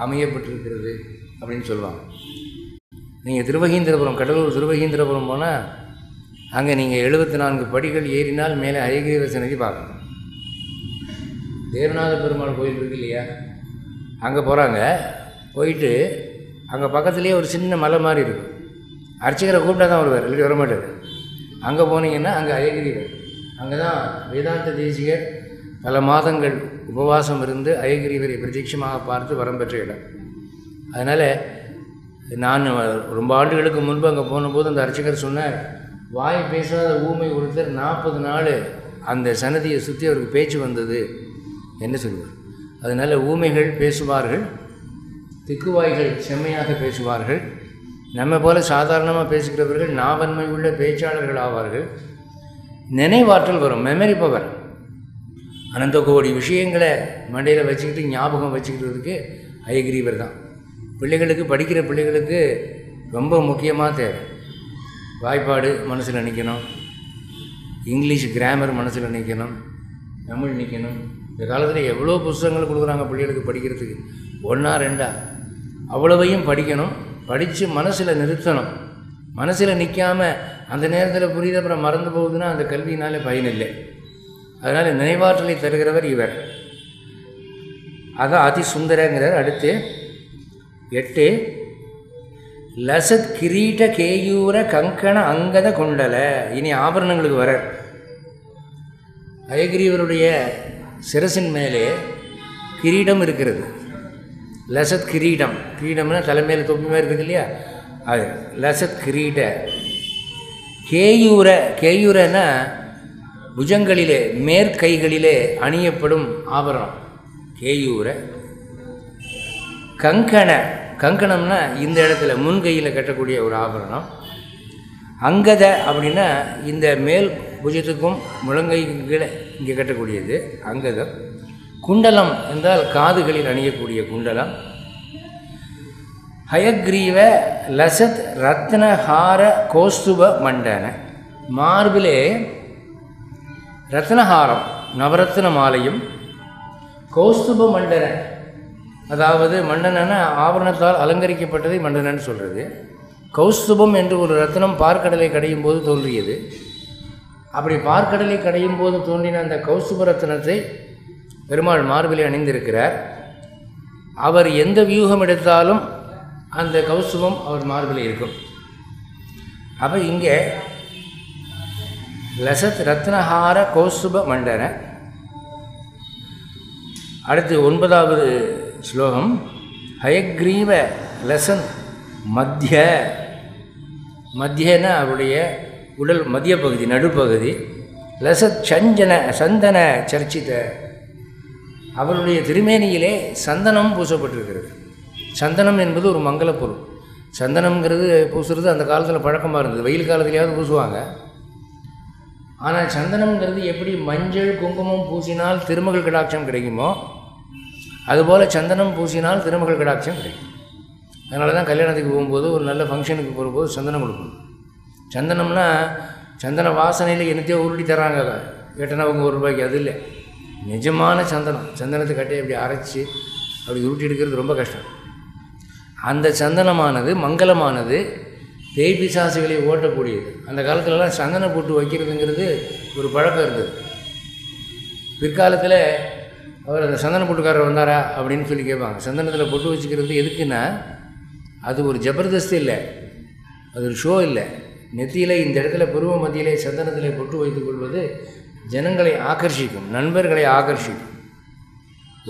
அமையப்பட்டிருக்கிறது அப்படின்னு சொல்லுவாங்க. நீங்கள் திருவகீந்திரபுரம், கடலூர் திருவகீந்திரபுரம் போனால் அங்கே நீங்கள் 74 படிகள் ஏறினால் மேலே ஹயக்ரீவர் சன்னதி பார்க்கணும். தேவநாத பெருமாள் கோயில் இருக்கு இல்லையா, அங்கே போகிறாங்க. போயிட்டு அங்கே பக்கத்துலேயே ஒரு சின்ன மலை மாதிரி இருக்கும். அர்ச்சகரை கூப்பிட்டா தான் வருவார், இல்லை வரமாட்டார். அங்கே போனீங்கன்னா அங்கே ஹயக்ரீவர். அங்கே தான் வேதாந்த தேசிகர் பல மாதங்கள் உபவாசம் இருந்து ஹயக்ரீவரை பிரத்யட்சமாக பார்த்து வரம் பெற்ற இடம். அதனால் நான் ரொம்ப ஆண்டுகளுக்கு முன்பு அங்கே போனபோது அந்த அர்ச்சகர் சொன்னார், வாய் பேசாத ஊமை ஒருத்தர் 40 நாள் அந்த சன்னதியை சுற்றி அவருக்கு பேச்சு வந்தது என்று சொல்லுவார். அதனால் ஊமைகள் பேசுவார்கள், திக்குவாய்கள் செம்மையாக பேசுவார்கள். நம்ம போல் சாதாரணமாக பேசுகிறவர்கள் நாவன்மை உள்ள பேச்சாளர்கள் ஆவார்கள். நினைவாற்றல் வரும், மெமரி பவர். அனந்த கோடி விஷயங்களை மண்டையில் வச்சுக்கிட்டு ஞாபகம் வச்சுக்கிறதுக்கு ஹயக்ரீவர் தான். பிள்ளைகளுக்கு, படிக்கிற பிள்ளைகளுக்கு ரொம்ப முக்கியமாக தேவை. வாய்ப்பாடு மனசில் நிற்கணும், இங்கிலீஷ் கிராமர் மனசில் நிற்கணும், தமிழ் நிற்கணும். இந்த காலத்தில் எவ்வளோ புத்தகங்கள் கொடுக்குறாங்க பிள்ளைகளுக்கு படிக்கிறதுக்கு, 1 2 அவ்வளவையும் படிக்கணும். படித்து மனசில் நிறுத்தணும். மனசில் நிற்காமல் அந்த நேரத்தில் புரியுது அப்புறம் மறந்து போகுதுன்னா அந்த கல்வியினாலே பயனில்லை. அதனால் நினைவாற்றலை தருகிறவர் இவர். அதான் அதிசுந்தரங்கிறார். அடுத்து 8 லசத் கிரீட கேயூர கங்கண அங்கத குண்டல. இனி ஆபரணங்களுக்கு வர. ஹயக்ரீவருடைய சிரசின் மேலே கிரீடம் இருக்கிறது. லசத் கிரீடம். கிரீடம்னா தலைமையில் தொப்பி மாதிரி இருக்குது இல்லையா, அது லசத் கிரீட. கேயூர. கேயூரன்னா புஜங்களிலே மேற்கைகளிலே அணியப்படும் ஆபரணம். கேயூர. கங்கணம்னா இந்த இடத்துல முன்கையில் கட்டக்கூடிய ஒரு ஆபரணம். அங்கத அப்படின்னா இந்த மேல் புஜத்துக்கும் முழங்கைக்கும் கீழே இங்கே கட்டக்கூடியது அங்கதம். குண்டலம் என்றால் காதுகளில் அணியக்கூடிய குண்டலம். ஹயக்ரீவ லசத் ரத்னஹார கோஸ்துப மண்டன. மார்பிலே ரத்னஹாரம் நவரத்ன மாலையும் கௌஸ்துப மண்டன, அதாவது மண்டனன்னா ஆபரணத்தால் அலங்கரிக்கப்பட்டதை மண்டனன்னு சொல்கிறது. கௌஸ்துபம் என்று ஒரு ரத்னம் பார்க்கடலை கடையும் போது தோன்றியது. அப்படி பார்க்கடலை கடையும் போது தோன்றின அந்த கௌஸ்துப ரத்னத்தை பெருமாள் மார்பிலே அணிந்திருக்கிறார். அவர் எந்த வியூகம் எடுத்தாலும் அந்த கௌஸ்துபம் அவர் மார்பிலே இருக்கும். அப்போ இங்கே லசத் ரத்னஹார கௌஸ்துப மண்டன. அடுத்து 9வது ஸ்லோகம். ஹயக்ரீவ லசன் மத்தியன அவருடைய உடல் மத்திய பகுதி, நடுப்பகுதி. லசத் சந்தன சர்ச்சித, அவருடைய திருமேனியிலே சந்தனம் பூசப்பட்டிருக்கிறது. சந்தனம் என்பது ஒரு மங்கள பொருள். சந்தனம்ங்கிறது பூசுறது அந்த காலத்தில் பழக்கமாக இருந்தது. வெயில் காலத்திலேயாவது பூசுவாங்க. ஆனால் சந்தனம்ங்கிறது எப்படி மஞ்சள் குங்குமம் பூசினால் திருமகள் கடாட்சம் கிடைக்குமோ அதுபோல் சந்தனம் பூசினால் திருமகள் கடாட்சம் கிடைக்கும். அதனால தான் கல்யாணத்துக்கு போகும்போது ஒரு நல்ல ஃபங்க்ஷனுக்கு போகும்போது சந்தனம் கொடுக்கணும். சந்தனம்னா சந்தன வாசனையில் என்னத்தையோ உருட்டி தராங்க, கேட்டனா அவங்க ₹1. அது இல்லை, நிஜமான சந்தனம். சந்தனத்தை கட்டி அப்படி அரைச்சி அப்படி உருட்டி எடுக்கிறது ரொம்ப கஷ்டம். அந்த சந்தனமானது மங்களமானது, பேய் பிசாசுகளை ஓட்டக்கூடியது. அந்த காலத்துலலாம் சந்தனம் போட்டு வைக்கிறதுங்கிறது ஒரு பழக்கம் இருந்தது. பிற்காலத்தில் அவர் அந்த சந்தன போட்டுக்காரர் வந்தாரா அப்படின்னு சொல்லி கேட்பாங்க. சந்தனத்தில் பொட்டு வச்சுக்கிறது எதுக்குன்னா அது ஒரு ஜபர்தஸ்தி இல்லை, அது ஒரு ஷோ இல்லை. நெத்தியில் இந்த இடத்துல பருவ மத்தியிலே சந்தனத்தில் பொட்டு வைத்துக் கொள்வது ஜனங்களை ஆகர்ஷிக்கும், நண்பர்களை ஆகர்ஷிக்கும்,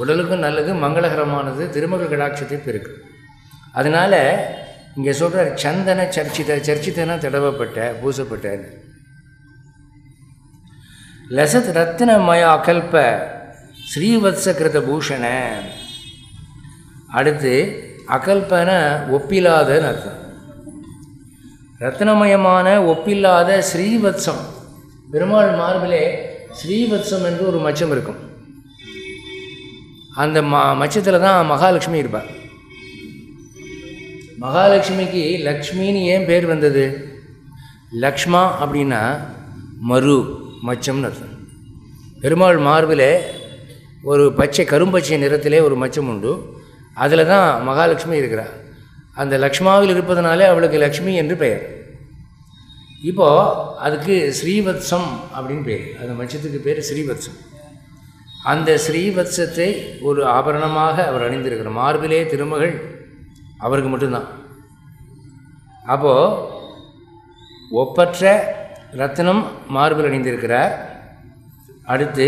உடலுக்கும் நல்லது, மங்களகரமானது, திருமகள் கடாட்சத்தை பெருக்கும். அதனால் இங்கே சொல்கிறார் சந்தன சர்ச்சித்தனா தடவப்பட்ட பூசப்பட்ட. லசத் ரத்னமய அகல்ப ஸ்ரீவத்சகிருத பூஷண. அடுத்து அகல்பன ஒப்பில்லாதன்னு அர்த்தம். ரத்னமயமான ஒப்பில்லாத ஸ்ரீவத்சம். பெருமாள் மார்பிலே ஸ்ரீவத்சம் என்று ஒரு மச்சம் இருக்கும். அந்த மச்சத்தில் தான் மகாலட்சுமி இருப்பார். மகாலட்சுமிக்கு லக்ஷ்மின்னு ஏன் பேர் வந்தது? லக்ஷ்மா அப்படின்னா மரு, மச்சம்னு அர்த்தம். பெருமாள் மார்பில் ஒரு பச்சை கரும்பச்சை நிறத்திலே ஒரு மச்சம் உண்டு. அதில் தான் மகாலட்சுமி இருக்கிறார். அந்த லக்ஷ்மாவில் இருப்பதனாலே அவளுக்கு லக்ஷ்மி என்று பெயர். இப்போது அதுக்கு ஸ்ரீவத்சம் அப்படின்னு பேர். அந்த மச்சத்துக்கு பேர் ஸ்ரீவத்சம். அந்த ஸ்ரீவத்சத்தை ஒரு ஆபரணமாக அவர் அணிந்திருக்கிறார். மார்பிலே திருமகள் அவருக்கு மட்டும்தான். அப்போது ஒப்பற்ற ரத்னம் மார்பில் அணிந்திருக்கிறார். அடுத்து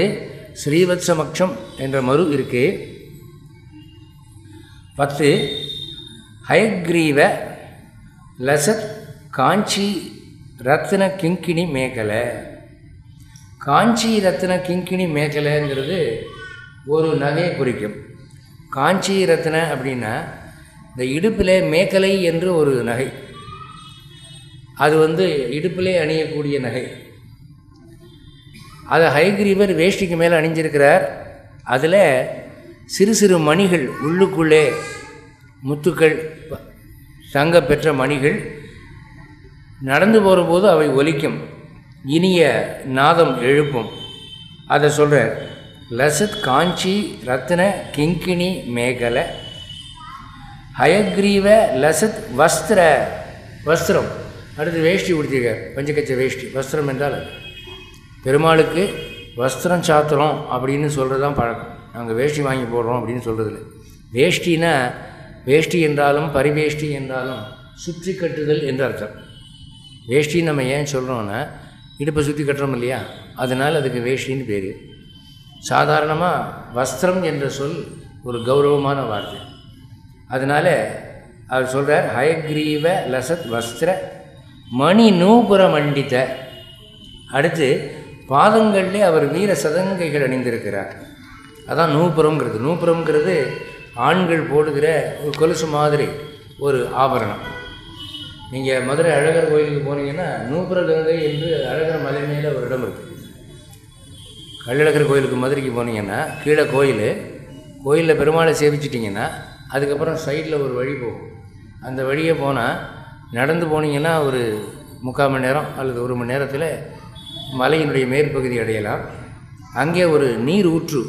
ஸ்ரீவத்சமக்ஷம் என்ற மரு இருக்குது. 10 ஹயக்ரீவ லசத் காஞ்சி ரத்ன கிங்கிணி மேகலை. காஞ்சி ரத்ன கிங்கிணி மேகலைங்கிறது ஒரு நகையை குறிக்கும். காஞ்சி ரத்ன அப்படின்னா இந்த இடுப்பிலே மேகலை என்று ஒரு நகை, அது இடுப்பிலே அணியக்கூடிய நகை. அதை ஹயக்ரீவர் வேஷ்டிக்கு மேலே அணிஞ்சிருக்கிறார். அதில் சிறு சிறு மணிகள், உள்ளுக்குள்ளே முத்துக்கள், தங்க பெற்ற மணிகள் நடந்து போகிறபோது அவை ஒலிக்கும், இனிய நாதம் எழுப்பும். அதை சொல்கிற லசத் காஞ்சி ரத்ன கிங்கிணி மேகலை ஹயக்ரீவ லசத் வஸ்திரம். அடுத்து வேஷ்டி உடுத்திருக்கார், பஞ்சகச்ச வேஷ்டி. வஸ்திரம் என்றால் அது பெருமாளுக்கு வஸ்திரம் சாத்திரம் அப்படின்னு சொல்கிறது தான் பழக்கம். நாங்கள் வேஷ்டி வாங்கி போடுறோம் அப்படின்னு சொல்கிறதில்ல. வேஷ்டினா வேஷ்டி என்றாலும் பரிவேஷ்டி என்றாலும் சுற்றி கட்டுதல் என்று அர்த்தம். வேஷ்டி நம்ம ஏன் சொல்கிறோன்னா இடுப்பை சுற்றி கட்டுறோம் இல்லையா, அதனால் அதுக்கு வேஷ்டின்னு பேர். சாதாரணமாக வஸ்திரம் என்ற சொல் ஒரு கௌரவமான வார்த்தை. அதனால் அவர் சொல்கிறார் ஹயக்ரீவ லசத் வஸ்திர மணி நூபுர மண்டித்த. அடுத்து பாதங்களிலே அவர் வீர சதங்கைகள் அணிந்திருக்கிறார். அதான் நூப்புறம்ங்கிறது. நூப்புறம்ங்கிறது ஆண்கள் போடுகிற ஒரு கொலுசு மாதிரி ஒரு ஆபரணம். நீங்கள் மதுரை அழகர் கோயிலுக்கு போனீங்கன்னா நூப்புற கங்கை என்று அழகர் மலை மேலே ஒரு இடம் இருக்குது. கள்ளழகர் கோயிலுக்கு மதுரைக்கு போனீங்கன்னா கீழே கோயிலில் பெருமாளை சேவிச்சிட்டிங்கன்னா அதுக்கப்புறம் சைடில் ஒரு வழி போகும். அந்த வழியே போனால் நடந்து போனீங்கன்னா ஒரு 3/4 மணி நேரம் அல்லது 1 மணி நேரத்தில் மலையினுடைய மேற்பகுதி அடையலாம். அங்கே ஒரு நீர் ஊற்று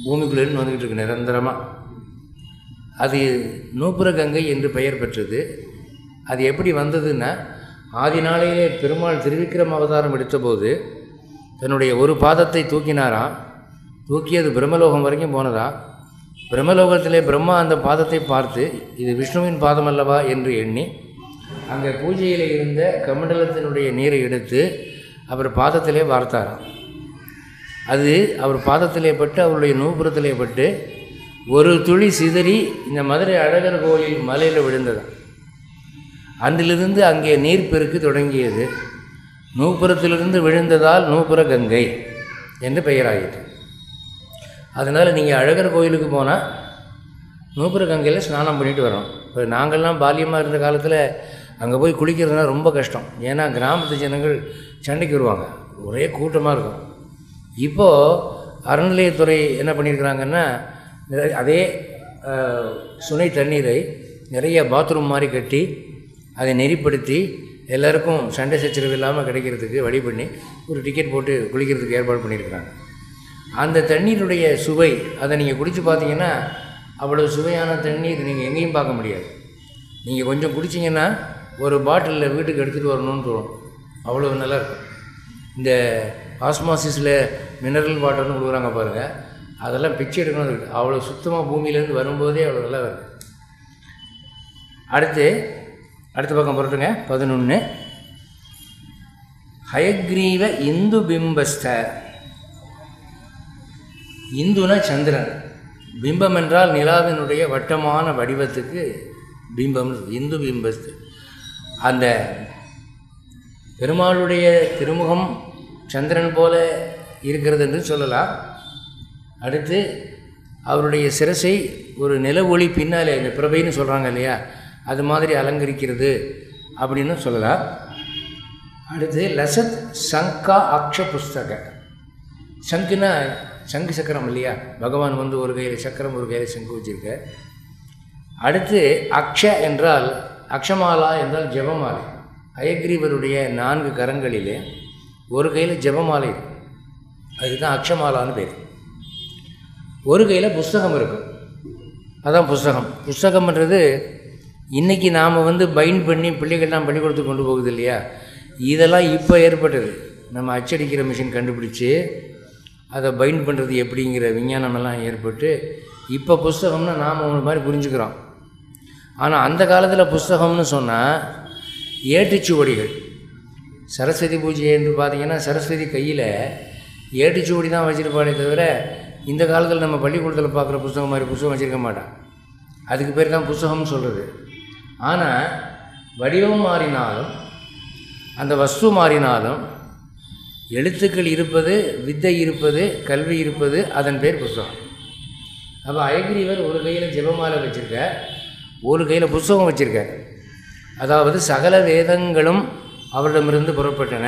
பூமிக்குள்ளேருந்து வந்துக்கிட்டு இருக்கு நிரந்தரமாக. அது நூப்புற கங்கை என்று பெயர் பெற்றது. அது எப்படி வந்ததுன்னா, ஆதி நாளையிலே பெருமாள் திருவிக்கிரம அவதாரம் எடுத்தபோது தன்னுடைய ஒரு பாதத்தை தூக்கினாராம். தூக்கி அது பிரம்மலோகம் வரைக்கும் போனதாம். பிரம்மலோகத்திலே பிரம்மா அந்த பாதத்தை பார்த்து இது விஷ்ணுவின் பாதம் அல்லவா என்று எண்ணி அங்கே பூஜையில் இருந்த கமண்டலத்தினுடைய நீரை எடுத்து அவர் பாதத்திலே வார்த்தாராம். அது அவர் பாதத்திலே பட்டு அவருடைய நூபுரத்திலே பட்டு ஒரு துளி சிதறி இந்த மதுரை அழகர் கோயில் மலையில் விழுந்ததாம். அன்றிலிருந்து அங்கே நீர்ப்பெருக்கு தொடங்கியது. நூப்புறத்திலிருந்து விழுந்ததால் நூப்புற கங்கை என்று பெயராகிட்டு. அதனால் நீங்கள் அழகர் கோயிலுக்கு போனால் நூப்புற கங்கையில் ஸ்நானம் பண்ணிட்டு வரணும். இப்போ நாங்கள்லாம் பால்யமாக இருந்த காலத்தில் அங்கே போய் குளிக்கிறதுனா ரொம்ப கஷ்டம். ஏன்னா கிராமத்து ஜனங்கள் சண்டைக்கு வருவாங்க, ஒரே கூட்டமாக இருக்கும். இப்போது அறநிலையத்துறை என்ன பண்ணியிருக்கிறாங்கன்னா, அதே சுனை தண்ணீரை நிறைய பாத்ரூம் மாதிரி கட்டி அதை நெறிப்படுத்தி எல்லாருக்கும் சண்டை சச்சரவு இல்லாமல் கிடைக்கிறதுக்கு வழி பண்ணி ஒரு டிக்கெட் போட்டு குளிக்கிறதுக்கு ஏற்பாடு பண்ணியிருக்கிறாங்க. அந்த தண்ணீருடைய சுவை அதை நீங்கள் குடித்து பார்த்தீங்கன்னா அவ்வளோ சுவையான தண்ணீர் நீங்கள் எங்கேயும் பார்க்க முடியாது. நீங்கள் கொஞ்சம் குடிச்சிங்கன்னா ஒரு பாட்டிலில் வீட்டுக்கு எடுத்துகிட்டு வரணும்னு தோணும், அவ்வளோ நல்லாயிருக்கும். இந்த ஆஸ்மாசிஸில் மினரல் வாட்டர்னு கொடுக்குறாங்க பாருங்கள், அதெல்லாம் பிச்சை எடுக்கணும் இருக்குது. அவ்வளோ சுத்தமாக பூமியிலேருந்து வரும்போதே அவ்வளோ நல்லா வருது. அடுத்த பக்கம் பொறுத்துங்க. 11 ஹயக்ரீவ இந்து பிம்பஸ்த. இந்துனா சந்திரன், பிம்பம் என்றால் நிலாவினுடைய வட்டமான வடிவத்துக்கு பிம்பம். இந்து பிம்பஸ்து. அந்த பெருமாளுடைய திருமுகம் சந்திரன் போல இருக்கிறது என்று சொல்லலாம். அடுத்து அவருடைய சிரசை ஒரு நில ஒளி பின்னாலே இந்த பிரபைன்னு சொல்கிறாங்க இல்லையா, அது மாதிரி அலங்கரிக்கிறது அப்படின்னு சொல்லலாம். அடுத்து லசத் சங்கா அக்ஷ புஸ்தக. சங்குனா சங்கு சக்கரம் இல்லையா, பகவான் வந்து ஒரு கையில் சக்கரம் ஒரு கையில் சங்கு வச்சிருக்க. அடுத்து அக்ஷ என்றால் அக்ஷமாலா என்றால் ஜெபமாலை. ஹயக்ரீவருடைய 4 கரங்களிலே ஒரு கையில் ஜெபமாலை, அதுதான் அக்ஷமாலான்னு பேர். ஒரு கையில் புஸ்தகம் இருக்கும், அதான் புஸ்தகம். புஸ்தகம்ன்றது இன்றைக்கி நாம் வந்து பைண்ட் பண்ணி பிள்ளைகள்லாம் பள்ளிக்கூடத்துக்கு கொண்டு போகுது இல்லையா, இதெல்லாம் இப்போ ஏற்பட்டது. நம்ம அச்சடிக்கிற மிஷின் கண்டுபிடிச்சி அதை பைண்ட் பண்ணுறது எப்படிங்கிற விஞ்ஞானமெல்லாம் ஏற்பட்டு இப்போ புஸ்தகம்னா நாம் ஒரு மாதிரி புரிஞ்சுக்கிறோம். ஆனால் அந்த காலத்தில் புஸ்தகம்னு சொன்னால் ஏட்டுச்சுவடிகள். சரஸ்வதி பூஜை என்று பார்த்திங்கன்னா சரஸ்வதி கையில் ஏட்டுச்சுவடி தான் வச்சுருப்பாளே தவிர இந்த காலத்தில் நம்ம பள்ளிக்கூடத்தில் பார்க்குற புஸ்தகம் மாதிரி புஸ்தகம் வச்சுருக்க மாட்டான். அதுக்கு பேர் தான் புஸ்தகம்னு சொல்கிறது. ஆனால் வடிவம் மாறினாலும் அந்த வஸ்து மாறினாலும் எழுத்துக்கள் இருப்பது, வித்தை இருப்பது, கல்வி இருப்பது, அதன் பேர் புஸ்தகம். அப்போ ஹயக்ரீவர் ஒரு கையில் ஜெபமாலை வச்சுருக்க, ஒரு கையில் புஸ்தகம் வச்சுருக்க. அதாவது சகல வேதங்களும் அவரிடமிருந்து புறப்பட்டன,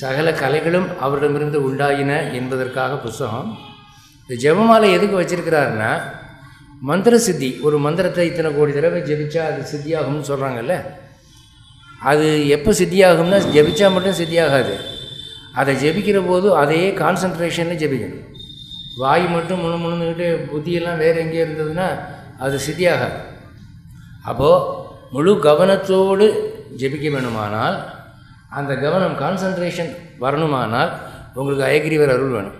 சகல கலைகளும் அவரிடமிருந்து உண்டாயின என்பதற்காக புஸ்தகம். இந்த ஜெபமாலை எதுக்கு வச்சுருக்கிறாருன்னா, மந்திர சித்தி. ஒரு மந்திரத்தை இத்தனை கோடி தடவை ஜெபிச்சா அது சித்தியாகும்னு சொல்கிறாங்கல்ல, அது எப்போ சித்தியாகும்னா ஜெபிச்சா மட்டும் சித்தியாகாது. அதை ஜெபிக்கிற போது அதே கான்சன்ட்ரேஷனில் ஜெபிக்கணும். வாய் மட்டும் முணுமுணுக்கிட்டு புத்தியெல்லாம் வேறு எங்கேயே இருந்ததுன்னா அது சித்தியாகாது. அப்போது முழு கவனத்தோடு ஜெபிக்க வேணுமானால், அந்த கவனம் கான்சன்ட்ரேஷன் வரணுமானால் உங்களுக்கு ஹயக்ரீவர் அருள் வேணும்.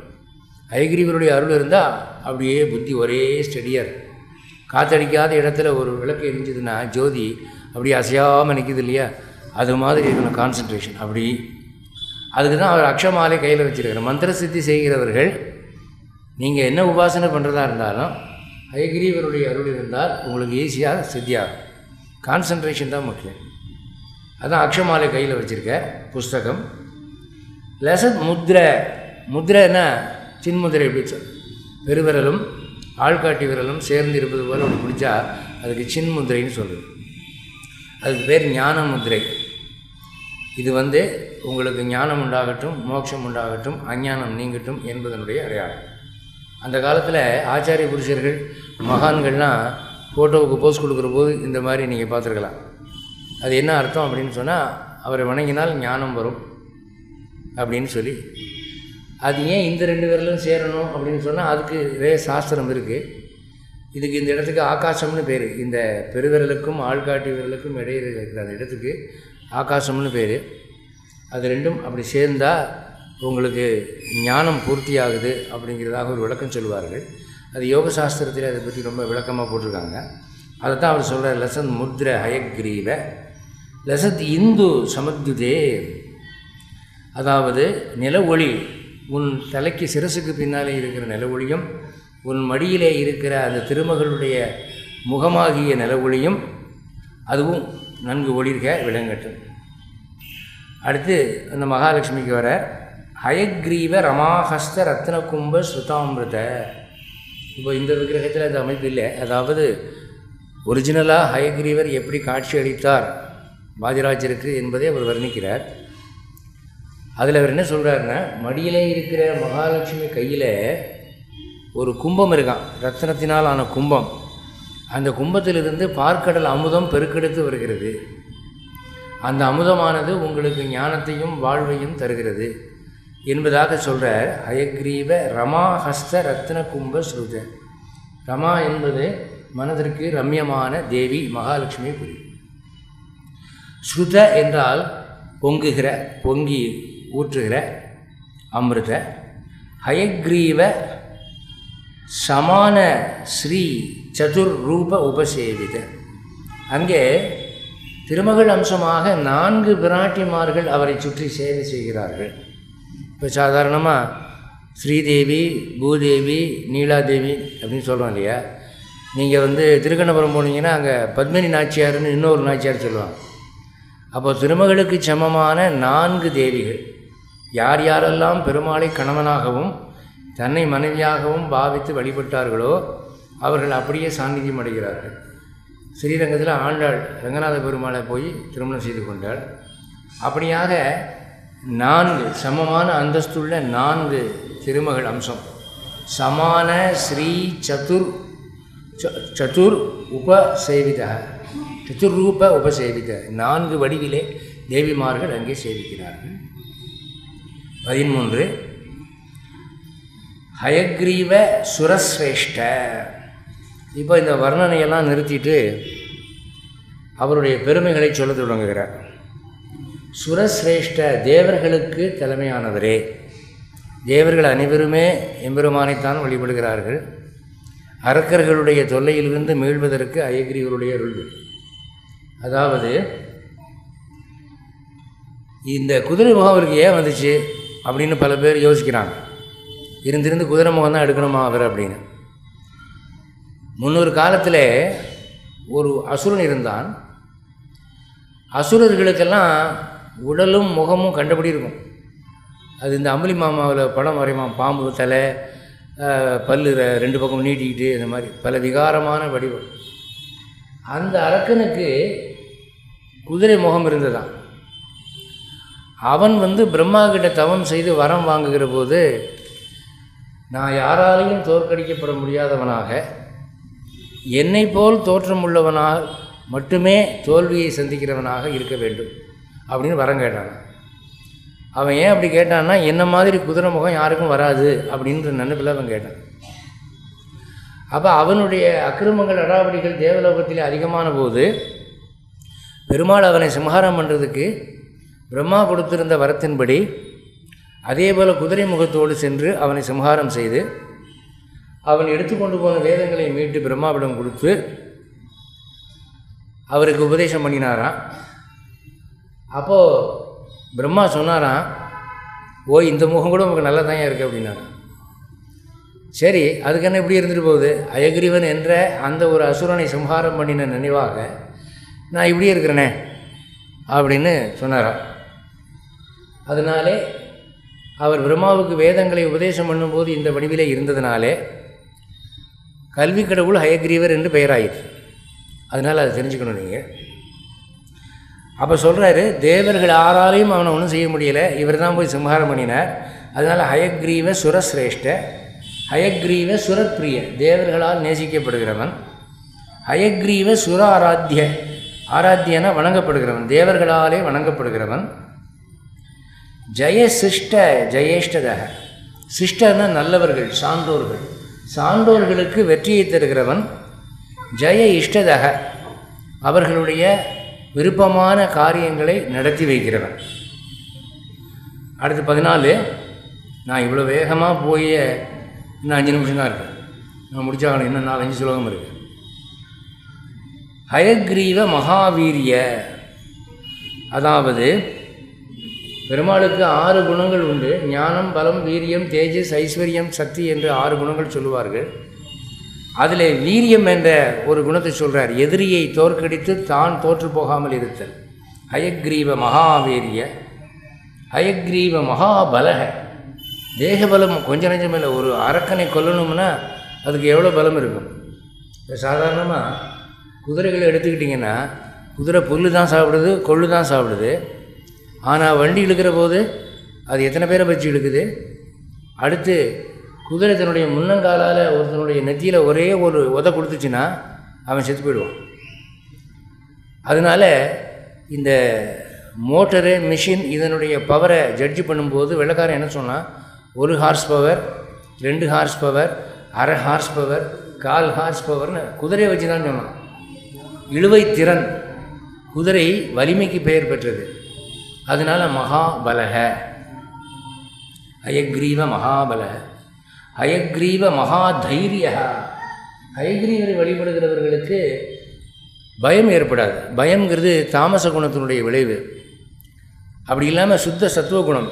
ஹயக்ரீவருடைய அருள் இருந்தால் அப்படியே புத்தி ஒரே ஸ்டெடியாக இருக்கும். காற்றடிக்காத இடத்துல ஒரு விளக்கு எரிஞ்சதுன்னா ஜோதி அப்படியே அசையாமல் நிற்கிது இல்லையா, அது மாதிரி இருக்கணும் கான்சன்ட்ரேஷன். அப்படி அதுக்கு தான் அவர் அக்ஷமாலை கையில் வச்சுருக்கார். மந்திர சித்தி செய்கிறவர்கள் நீங்கள் என்ன உபாசனை பண்ணுறதா இருந்தாலும் ஹயக்ரீவருடைய அருள் இருந்தால் உங்களுக்கு ஈஸியாக சித்தியாகும். கான்சன்ட்ரேஷன் தான் முக்கியம். அதுதான் அக்ஷமாலை கையில் வச்சுருக்க புஸ்தகம். லசத் முத்ரை. முத்ரைன்னா சின்முதிரை எப்படி சொல். பெருவிரலும் ஆள்காட்டி விரலும் சேர்ந்து இருப்பது போல் அப்படி பிடிச்சா அதுக்கு சின் முத்திரைன்னு சொல்கிறது. அதுக்கு பேர் ஞான முத்திரை. இது உங்களுக்கு ஞானம் உண்டாகட்டும், மோட்சம் உண்டாகட்டும், அஞ்ஞானம் நீங்கட்டும் என்பதனுடைய அடையாளம். அந்த காலத்தில் ஆச்சாரிய புருஷர்கள் மகான்கள்லாம் ஃபோட்டோவுக்கு போஸ் கொடுக்குற போது இந்த மாதிரி நீங்கள் பார்த்துருக்கலாம். அது என்ன அர்த்தம் அப்படின்னு சொன்னால், அவரை வணங்கினால் ஞானம் வரும் அப்படின்னு சொல்லி. அது ஏன் இந்த 2 விரலும் சேரணும் அப்படின்னு சொன்னால், அதுக்கு நிறைய சாஸ்திரம் இருக்குது. இதுக்கு இந்த இடத்துக்கு ஆகாசம்னு பேர். இந்த பெருவிரலுக்கும் ஆள்காட்டி விரலுக்கும் இடையில் இருக்கிற அந்த இடத்துக்கு ஆகாசம்னு பேர். அது ரெண்டும் அப்படி சேர்ந்தால் உங்களுக்கு ஞானம் பூர்த்தியாகுது அப்படிங்கிறதாக ஒரு விளக்கம் சொல்லுவார்கள். அது யோக சாஸ்திரத்தில் அதை பற்றி ரொம்ப விளக்கமாக போட்டிருக்காங்க. அதை தான் அவர் சொல்கிறார். லசத் முத்ர ஹயக்ரீவ லசத் இந்து சமத்யுதே. அதாவது நில ஒளி, உன் தலைக்கு சிரசுக்கு பின்னாலே இருக்கிற நில ஒளியும், உன் மடியிலே இருக்கிற அந்த திருமகளுடைய முகமாகிய நில ஒளியும் அதுவும் நன்கு ஒளிர்க விளங்கட்டும். அடுத்து அந்த மகாலட்சுமிக்கு வர ஹயக்ரீவ ரமாஹஸ்த ரத்ன கும்ப ஸ்ருதாமிருத. இப்போ இந்த விக்கிரகத்தில் அது அமைப்பு இல்லை. அதாவது ஒரிஜினலாக ஹயக்ரீவர் எப்படி காட்சி அளித்தார் வாதிராஜருக்கு என்பதை அவர் வர்ணிக்கிறார். அதில் அவர் என்ன சொல்கிறாருன்னா, மடியிலே இருக்கிற மகாலட்சுமி கையில் ஒரு கும்பம் இருக்கான், ரத்னத்தினால் ஆன கும்பம். அந்த கும்பத்திலிருந்து பார்க்கடல் அமுதம் பெருக்கெடுத்து வருகிறது. அந்த அமுதமானது உங்களுக்கு ஞானத்தையும் வாழ்வையும் தருகிறது என்பதாக சொல்கிறார். ஹயக்ரீவ ரமாஹஸ்த ரத்ன கும்ப ஸ்ருத. ரமா என்பது மனதிற்கு ரம்யமான தேவி மகாலட்சுமி புரி. ஸ்ருத என்றால் பொங்குகிற, பொங்கி ஊற்றுகிற அமிர்த. ஹயக்ரீவ சமான ஸ்ரீ சதுர் ரூப உபசேவித. அங்கே திருமகள் அம்சமாக 4 பிராட்டிமார்கள் அவரை சுற்றி சேவை செய்கிறார்கள். இப்போ சாதாரணமாக ஸ்ரீதேவி, பூதேவி, நீலாதேவி அப்படின்னு சொல்கிறோம் இல்லையா. நீங்கள் திருக்கண்ணபுரம் போனீங்கன்னா அங்கே பத்மினி நாச்சியார்னு இன்னொரு நாச்சியார் சொல்லுவாங்க. அப்போது திருமகளுக்கு சமமான 4 தேவிகள். யார் யாரெல்லாம் பெருமாளை கணவனாகவும் தன்னை மனைவியாகவும் பாவித்து வழிபட்டார்களோ அவர்கள் அப்படியே சாநித்தியம் அடைகிறார்கள். ஸ்ரீரங்கத்தில் ஆண்டாள் ரங்கநாத பெருமாளை போய் திருமணம் செய்து கொண்டாள். அப்படியாக 4 சமமான அந்தஸ்துள்ள 4 திருமகள் அம்சம். சமான ஸ்ரீ சதுர் உபசேவித, சதுர்ரூப உபசேவித. 4 வடிவிலே தேவிமார்கள் அங்கே சேவிக்கிறார்கள். 13 ஹயக்ரீவ சுரஸ்ரேஷ்ட. இப்போ இந்த வர்ணனையெல்லாம் நிறுத்திட்டு அவருடைய பெருமைகளை சொல்ல தொடங்குகிறார். சுரஸ்ரேஷ்ட, தேவர்களுக்கு தலைமையானவரே. தேவர்கள் அனைவருமே எம்பெருமானைத்தான் வழிபடுகிறார்கள். அரக்கர்களுடைய தொல்லையிலிருந்து மீள்வதற்கு ஹயக்ரீவருடைய அருள். அதாவது இந்த குதிரை முகம் அவருக்கு ஏன் வந்துச்சு அப்படின்னு பல பேர் யோசிக்கிறாங்க. இருந்திருந்து குதிரை முகம் தான் எடுக்கணுமா அவர் அப்படின்னு. முன்னொரு காலத்தில் ஒரு அசுரன் இருந்தான். அசுரர்களுக்கெல்லாம் உடலும் முகமும் கண்டபடி இருக்கும். அது இந்த அம்புலி மாமாவில் படம் வரைவான். பாம்பு தலை, பல்லு 2 பக்கம் நீட்டிக்கிட்டு, இந்த மாதிரி பல விகாரமான வடிவம். அந்த அரக்கனுக்கு குதிரை முகம் இருந்ததான். அவன் பிரம்மா கிட்ட தவம் செய்து வரம் வாங்குகிற போது, நான் யாராலையும் தோற்கடிக்கப்பட முடியாதவனாக, என்னை போல் தோற்றமுள்ளவனால் மட்டுமே தோல்வியை சந்திக்கிறவனாக இருக்க வேண்டும் அப்படின்னு வரம் கேட்டான். அவன் ஏன் அப்படி கேட்டான்னா, என்ன மாதிரி குதிரை முகம் யாருக்கும் வராது அப்படின்ற நினைப்பில் அவன் கேட்டான். அப்போ அவனுடைய அக்கிரமங்கள் அடாவடிகள் தேவலோகத்தில் அதிகமான போது பெருமாள் அவனை சம்ஹாரம் பண்ணுறதுக்கு பிரம்மா கொடுத்திருந்த வரத்தின்படி அதே போல் குதிரை முகத்தோடு சென்று அவனை சம்ஹாரம் செய்து அவன் எடுத்துக்கொண்டு போன வேதங்களை மீட்டு பிரம்மாவிடம் கொடுத்து அவருக்கு உபதேசம் பண்ணினாராம். அப்போது பிரம்மா சொன்னாராம், ஓ இந்த முகம் கூட உங்களுக்கு நல்லா தான் இருக்குது அப்படின்னாராம். சரி, அதுக்கு என்ன இப்படி இருந்துட்டு போகுது, ஹயக்ரீவன் என்ற அந்த ஒரு அசுரனை சம்ஹாரம் பண்ணின நினைவாக நான் இப்படியே இருக்கிறேனே அப்படின்னு சொன்னாராம். அதனாலே அவர் பிரம்மாவுக்கு வேதங்களை உபதேசம் பண்ணும்போது இந்த வடிவிலே இருந்ததினாலே கல்வி கடவுள் ஹயக்ரீவர் என்று பெயராயிற்று. அதனால் அதை தெரிஞ்சுக்கணும் நீங்கள். அப்போ சொல்கிறாரு, தேவர்கள் யாராலையும் அவனை ஒன்றும் செய்ய முடியலை, இவர் தான் போய் சம்ஹாரம் பண்ணினார். அதனால் ஹயக்ரீவ சுரஸ்ரேஷ்ட, ஹயக்ரீவ சுரப்பிரிய, தேவர்களால் நேசிக்கப்படுகிறவன். ஹயக்ரீவ சுர ஆராத்திய, ஆராத்தியன வணங்கப்படுகிறவன், தேவர்களாலே வணங்கப்படுகிறவன். ஜெய சிஷ்ட ஜெயேஷ்டதக, சிஷ்டன்னா நல்லவர்கள், சான்றோர்கள், சான்றோர்களுக்கு வெற்றியை தருகிறவன். ஜெய இஷ்டதக, அவர்களுடைய விருப்பமான காரியங்களை நடத்தி வைக்கிறவன். அடுத்து 14. நான் இவ்வளோ வேகமாக போய் இன்னும் 5 நிமிஷம் தான் இருக்குது, நான் முடிச்சாகணும். இன்னும் 4-5 ஸ்லோகம் இருக்குது. ஹயக்ரீவ மகாவீரிய, அதாவது பெருமாளுக்கு 6 குணங்கள் உண்டு. ஞானம், பலம், வீரியம், தேஜஸ், ஐஸ்வர்யம், சக்தி என்று 6 குணங்கள் சொல்லுவார்கள். அதில் வீரியம் என்ற ஒரு குணத்தை சொல்கிறார், எதிரியை தோற்கடித்து தான் தோற்று போகாமல் இருத்தல். ஹயக்ரீவ மகாவீரிய, ஹயக்ரீவ மகாபலக, தேகபலம் கொஞ்சம் நஞ்சம் இல்லை. ஒரு அரக்கனை கொல்லணும்னா அதுக்கு எவ்வளோ பலம் இருக்கும். இப்போ சாதாரணமாக குதிரைகளை எடுத்துக்கிட்டிங்கன்னா, குதிரை புல்லு தான் சாப்பிடுது, கொள்ளு தான் சாப்பிடுது. ஆனால் வண்டி இழுக்கிற போது அது எத்தனை பேரை வச்சு இழுக்குது. அடுத்து குதிரை தன்னுடைய முன்னங்காலால் ஒருத்தனுடைய நெத்தியில் ஒரே ஒரு உதை கொடுத்துச்சுன்னா அவன் செத்து போயிடுவான். அதனால் இந்த மோட்டரு, மிஷின் இதனுடைய பவரை ஜட்ஜ் பண்ணும்போது வெள்ளைக்காரன் என்ன சொன்னால், 1 ஹார்ஸ் பவர், 2 ஹார்ஸ் பவர், அரை ஹார்ஸ் பவர், 1/4 ஹார்ஸ் பவர்னு குதிரையை வச்சு தான் சொன்னான். இழுவை திறன், குதிரை வலிமைக்கு பெயர் பெற்றது. அதனால் மகாபலக, ஹயக்ரீவ மகாபலக. ஹயக்ரீவ மகாதைரிய, ஹயக்ரீவரை வழிபடுகிறவர்களுக்கு பயம் ஏற்படாது. பயம்ங்கிறது தாமச குணத்தினுடைய விளைவு. அப்படி இல்லாமல் சுத்த சத்துவ குணம்,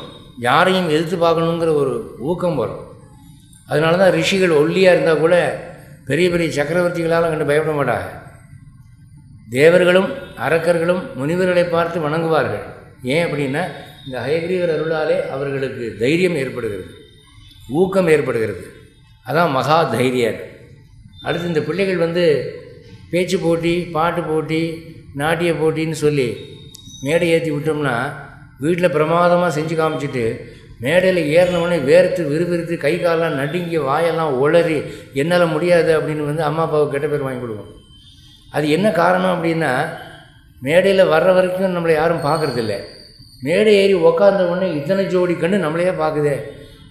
யாரையும் எதிர்த்து பார்க்கணுங்கிற ஒரு ஊக்கம் வரும். அதனால தான் ரிஷிகள் ஒல்லியாக இருந்தால் கூட பெரிய பெரிய சக்கரவர்த்திகளால் கண்டு பயப்பட மாட்டாங்க. தேவர்களும் அரக்கர்களும் முனிவர்களை பார்த்து வணங்குவார்கள். ஏன் அப்படின்னா, இந்த ஹயக்ரீவர் அருளாலே அவர்களுக்கு தைரியம் ஏற்படுகிறது, ஊக்கம் ஏற்படுகிறது. அதான் மகா தைரியர். அடுத்து இந்த பிள்ளைகள் பேச்சு போட்டி, பாட்டு போட்டி, நாட்டிய போட்டின்னு சொல்லி மேடை ஏற்றி விட்டோம்னா வீட்டில் பிரமாதமாக செஞ்சு காமிச்சிட்டு மேடையில் ஏறினவுடனே வேர்த்து விறுவிறுத்து கை காலெலாம் நடுங்கி வாயெல்லாம் உளறி என்னால் முடியாது அப்படின்னு அம்மா அப்பாவுக்கு கெட்ட பேர் வாங்கி கொடுக்கும். அது என்ன காரணம் அப்படின்னா, மேடையில் வர்ற வரைக்கும் நம்மளை யாரும் பார்க்குறதில்ல. மேடை ஏறி உக்காந்த உடனே இத்தனை ஜோடி கண்ணு நம்மளையே பார்க்குதே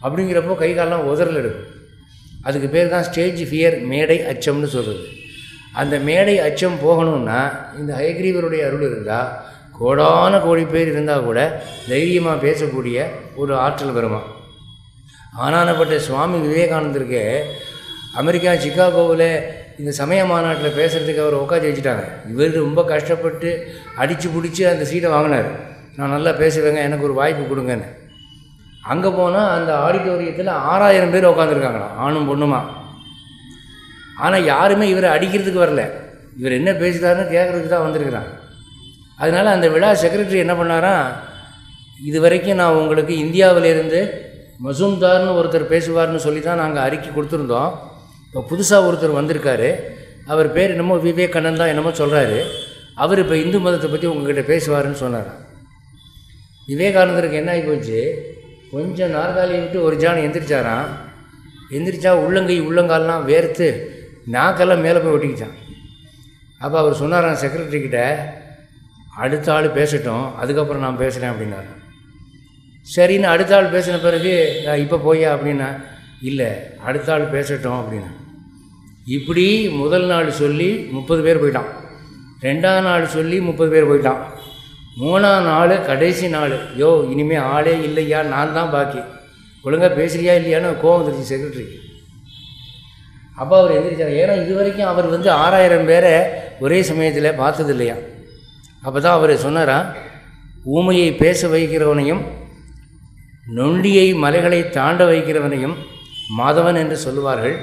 அப்படிங்கிறப்போ கை காலெலாம் உதறல் எடுக்கும். அதுக்கு பேர் தான் ஸ்டேஜ் ஃபியர், மேடை அச்சம்னு சொல்கிறது. அந்த மேடை அச்சம் போகணும்னா இந்த ஹயக்ரீவருடைய அருள் இருந்தால், கோடான கோடி பேர் இருந்தால் கூட தைரியமாக பேசக்கூடிய ஒரு ஆற்றல் வருமா. ஆனானப்பட்ட சுவாமி விவேகானந்தருக்கு அமெரிக்கா சிக்காகோவில் இந்த சமய மாநாட்டில் பேசுகிறதுக்கு அவர் உட்காந்து வச்சுட்டாங்க. இவர் ரொம்ப கஷ்டப்பட்டு அடித்து பிடிச்சி அந்த சீட்டை வாங்கினார். நான் நல்லா பேசுவேங்க, எனக்கு ஒரு வாய்ப்பு கொடுங்கன்னு. அங்கே போனால் அந்த ஆடிட்டோரியத்தில் 6000 பேர் உட்காந்துருக்காங்களாம், ஆணும் பொண்ணுமா. ஆனால் யாருமே இவரை அடிக்கிறதுக்கு வரல, இவர் என்ன பேசுகிறாருன்னு கேட்குறதுக்கு தான் வந்திருக்கிறாங்க. அதனால் அந்த விழா செக்ரட்டரி என்ன பண்ணாராம், இது வரைக்கும் நான் உங்களுக்கு இந்தியாவிலேருந்து மசூம்தார்னு ஒருத்தர் பேசுவார்னு சொல்லி தான் நாங்கள் அறிக்கை கொடுத்துருந்தோம். இப்போ புதுசாக ஒருத்தர் வந்திருக்காரு, அவர் பேர் என்னமோ விவேகானந்தா தான் என்னமோ சொல்கிறாரு, அவர் இப்போ இந்து மதத்தை பற்றி உங்கள்கிட்ட பேசுவார்னு சொன்னார். விவேகானந்தருக்கு என்ன ஆகி போச்சு, கொஞ்சம் நாற்காலியை விட்டு ஒரு ஜான் எந்திரிச்சாராம். எந்திரிச்சா உள்ளங்கை உள்ளங்கால்லாம் வேர்த்து நாக்கெல்லாம் மேலே போய் ஒட்டிக்கிச்சான். அப்போ அவர் சொன்னாராம் செக்ரட்டரிக்கிட்ட, அடுத்த ஆள் பேசட்டும், அதுக்கப்புறம் நான் பேசுகிறேன் அப்படின்னாரு. சரின்னு அடுத்த ஆள் பேசின பிறகு இப்போ போயா அப்படின்னா, இல்லை அடுத்த ஆள் பேசட்டும் அப்படின்னா. இப்படி முதல் நாள் சொல்லி 30 பேர் போயிட்டான், 2ஆம் நாள் சொல்லி 30 பேர் போயிட்டான், 3ஆம் நாள் கடைசி நாள், யோ இனிமேல் ஆளே இல்லையா, நான் தான் பாக்கி, ஒழுங்காக பேசுறியா இல்லையான்னு கோவம் வந்துருச்சு செக்ரட்டரிக்கு. அப்போ அவர் எந்திரிச்சார். ஏன்னா இது வரைக்கும் அவர் 6000 பேரை ஒரே சமயத்தில் பார்த்தது இல்லையா. அப்போ தான் அவர் சொன்னாரா, ஊமையை பேச வைக்கிறவனையும் நொண்டியை மலைகளை தாண்ட வைக்கிறவனையும் மாதவன் என்று சொல்லுவார்கள்.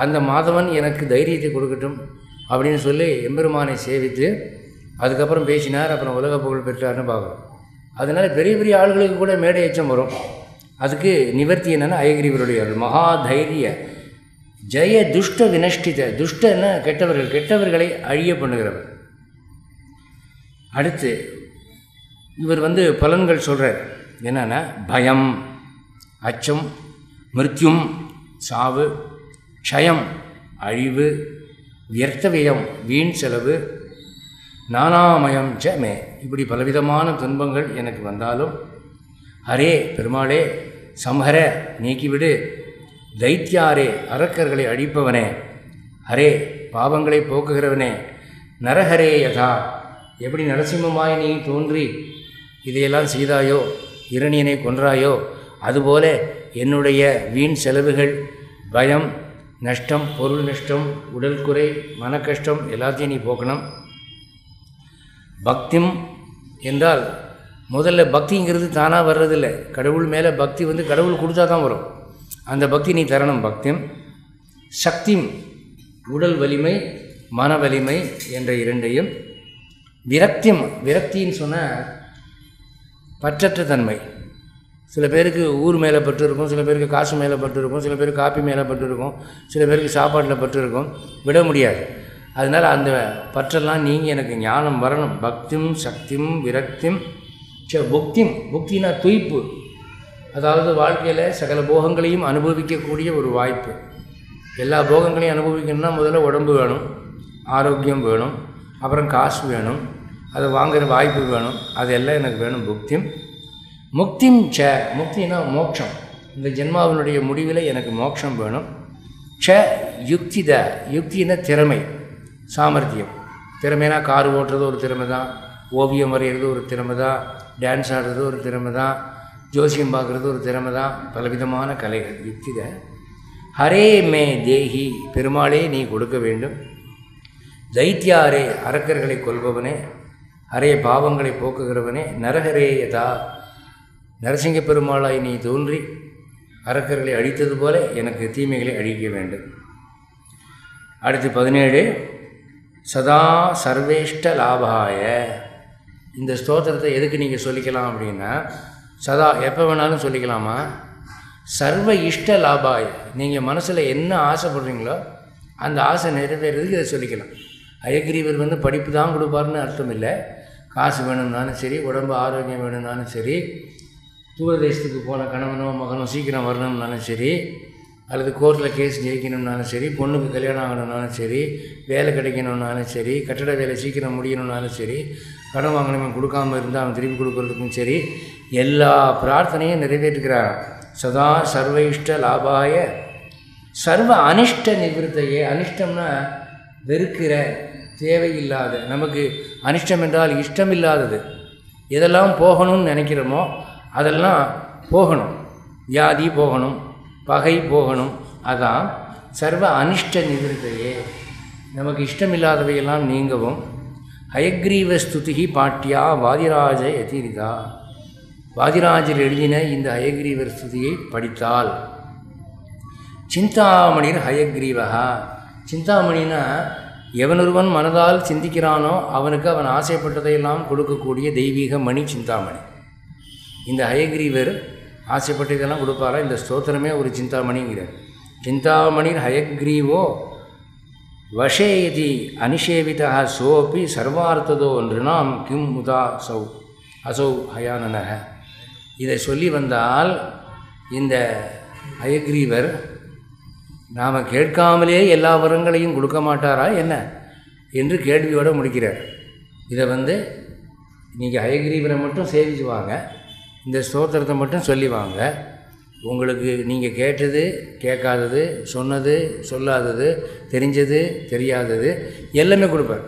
அந்த மாதவன் எனக்கு தைரியத்தை கொடுக்கட்டும் அப்படின்னு சொல்லி எம்பெருமானை சேவித்து அதுக்கப்புறம் பேசினார். அப்புறம் உலக புகழ் பெற்றார்னு பார்க்குறோம். அதனால் பெரிய பெரிய ஆளுகளுக்கு கூட மேடை எச்சம் வரும். அதுக்கு நிவர்த்தி என்னென்னா ஹயக்ரீவருடைய மகா தைரிய ஜெய துஷ்ட வினஷ்டித, துஷ்டன்னா கெட்டவர்கள், கெட்டவர்களை அழிய பண்ணுகிறவர். அடுத்து இவர் பலன்கள் சொல்கிறார். என்னன்னா பயம், அச்சம், மிருத்யும் சாவு, க்ஷயம் அழிவு, வியர்த்தவியம் வீண் செலவு, நானாமயம் ஜமே, இப்படி பலவிதமான துன்பங்கள் எனக்கு வந்தாலும் ஹரே பெருமாளே சம்ஹர நீக்கிவிடு, தைத்தியாரே அரக்கர்களை அழிப்பவனே, ஹரே பாவங்களை போக்குகிறவனே, நரஹரே யதா எப்படி நரசிம்மமாய் நீ தோன்றி இதையெல்லாம் செய்தாயோ, இரணியனை கொன்றாயோ, அதுபோல என்னுடைய வீண் செலவுகள், பயம், நஷ்டம், பொருள் நஷ்டம், உடல் குறை, மன கஷ்டம் எல்லாத்தையும் நீ போக்கணும். பக்திம் என்றால் முதல்ல பக்திங்கிறது தானாக வர்றதில்லை. கடவுள் மேலே பக்தி கடவுள் கொடுத்தா தான் வரும். அந்த பக்தி நீ தரணும். பக்திம். சக்திம் உடல் வலிமை, மன வலிமை என்ற இரண்டையும். விரக்திம், விரக்தின்னு சொன்னால் பற்றற்ற தன்மை. சில பேருக்கு ஊர் மேலே பற்று இருக்கும், சில பேருக்கு காசு மேலே பற்று இருக்கும், சில பேருக்கு காப்பி மேலே பற்று இருக்கும், சில பேருக்கு சாப்பாட்டில் பற்று இருக்கும், விட முடியாது. அதனால் அந்த பற்றெல்லாம் நீங்கி எனக்கு ஞானம் வரணும். பக்திம் சக்திம் விரக்திம் புக்திம். புக்தினா துய்ப்பு, அதாவது வாழ்க்கையில் சகல போகங்களையும் அனுபவிக்கக்கூடிய ஒரு வாய்ப்பு. எல்லா போகங்களையும் அனுபவிக்கணும்னா முதல்ல உடம்பு வேணும், ஆரோக்கியம் வேணும், அப்புறம் காசு வேணும், அதை வாங்குகிற வாய்ப்பு வேணும், அதெல்லாம் எனக்கு வேணும். புக்திம். முக்திம் ச, முக்தினா மோட்சம். இந்த ஜென்மாவினுடைய முடிவில் எனக்கு மோட்சம் வேணும். ச யுக்தித, யுக்தினா திறமை, சாமர்த்தியம். திறமைனா கார் ஓட்டுறது ஒரு திறமை தான், ஓவியம் வரைகிறது ஒரு திறமை தான், டான்ஸ் ஆடுறது ஒரு திறமை தான், ஜோசியம் பார்க்குறது ஒரு திறமை தான், பலவிதமான கலைகள். யுக்தித. ஹரே மே தேஹி, பெருமாளே நீ கொடுக்க வேண்டும். தைத்தியாரே அரக்கர்களை கொல்பவனே, ஹரே பாவங்களை போக்குகிறவனே, நரஹரே யதா நரசிங்க பெருமாளாய் நீ தோன்றி அரக்கர்களை அழித்தது போல எனக்கு தீமைகளை அழிக்க வேண்டும். அடுத்து 17 சதா சர்வேஷ்ட லாபாய. இந்த ஸ்தோத்திரத்தை எதுக்கு நீங்கள் சொல்லிக்கலாம் அப்படின்னா, சதா எப்போ வேணாலும் சொல்லிக்கலாமா. சர்வ இஷ்ட லாபாய, நீங்கள் மனசில் என்ன ஆசைப்படுறீங்களோ அந்த ஆசை நிறைவேறதுக்கு இதை சொல்லிக்கலாம். ஹயக்ரீவர் படிப்பு தான் கொடுப்பாருன்னு அர்த்தம் இல்லை. காசு வேணும்னாலும் சரி, உடம்பு ஆரோக்கியம் வேணும்னாலும் சரி, தூரதேசத்துக்கு போன கணவனோ மகனோ சீக்கிரம் வரணும்னாலும் சரி, அல்லது கோர்ட்டில் கேஸ் ஜெயிக்கணும்னாலும் சரி, பொண்ணுக்கு கல்யாணம் ஆகணும்னாலும் சரி, வேலை கிடைக்கணும்னாலும் சரி, கட்டட வேலை சீக்கிரம் முடியணும்னாலும் சரி, கடன் வாங்கினவன் கொடுக்காமல் இருந்தால் அவன் திருப்பி கொடுக்கறதுக்கும் சரி, எல்லா பிரார்த்தனையும் நிறைவேற்றுக்கிறார். சதா சர்வ இஷ்ட லாபாய சர்வ அனிஷ்ட நிவர்த்தையே. அனிஷ்டம்னா வெறுக்கிற, தேவையில்லாத, நமக்கு அனிஷ்டம் என்றால் இஷ்டம் இல்லாதது. எதெல்லாம் போகணும்னு நினைக்கிறோமோ அதெல்லாம் போகணும். வியாதி போகணும், பகை போகணும். அதான் சர்வ அனிஷ்ட நிவர்த்தையே. நமக்கு இஷ்டமில்லாதவையெல்லாம் நீங்கவும். ஹயக்ரீவ ஸ்துதி பாட்டியா வாதிராஜ யதீரிதா. வாதிராஜர் எழுதின இந்த ஹயக்ரீவர் ஸ்துதியை படித்தால். சிந்தாமணிர் ஹயக்ரீவகா. சிந்தாமணினா எவனொருவன் மனதால் சிந்திக்கிறானோ அவனுக்கு அவன் ஆசைப்பட்டதையெல்லாம் கொடுக்கக்கூடிய தெய்வீக மணி சிந்தாமணி. இந்த ஹயக்ரீவர் ஆசைப்பட்டதெல்லாம் கொடுப்பாரா. இந்த ஸ்தோத்திரமே ஒரு சிந்தாமணிங்கிறார். சிந்தாமணிர் ஹயக்ரீவோ வஷேதி அனிஷேவிதா சோபி சர்வார்த்ததோ நிருணாம் கிம் முதா சௌ அசௌ ஹயானனக. இதை சொல்லி வந்தால் இந்த ஹயக்ரீவர் நாம் கேட்காமலே எல்லா வரங்களையும் கொடுக்க மாட்டாரா என்ன என்று கேள்வியோடு முடிக்கிறார். இதை நீங்கள் ஹயக்ரீவரை மட்டும் சேவிச்சு வாங்க, இந்த ஸ்தோத்திரத்தை மட்டும் சொல்லி வாங்க. உங்களுக்கு நீங்கள் கேட்டது கேட்காதது, சொன்னது சொல்லாதது, தெரிஞ்சது தெரியாதது எல்லாமே கொடுப்பார்.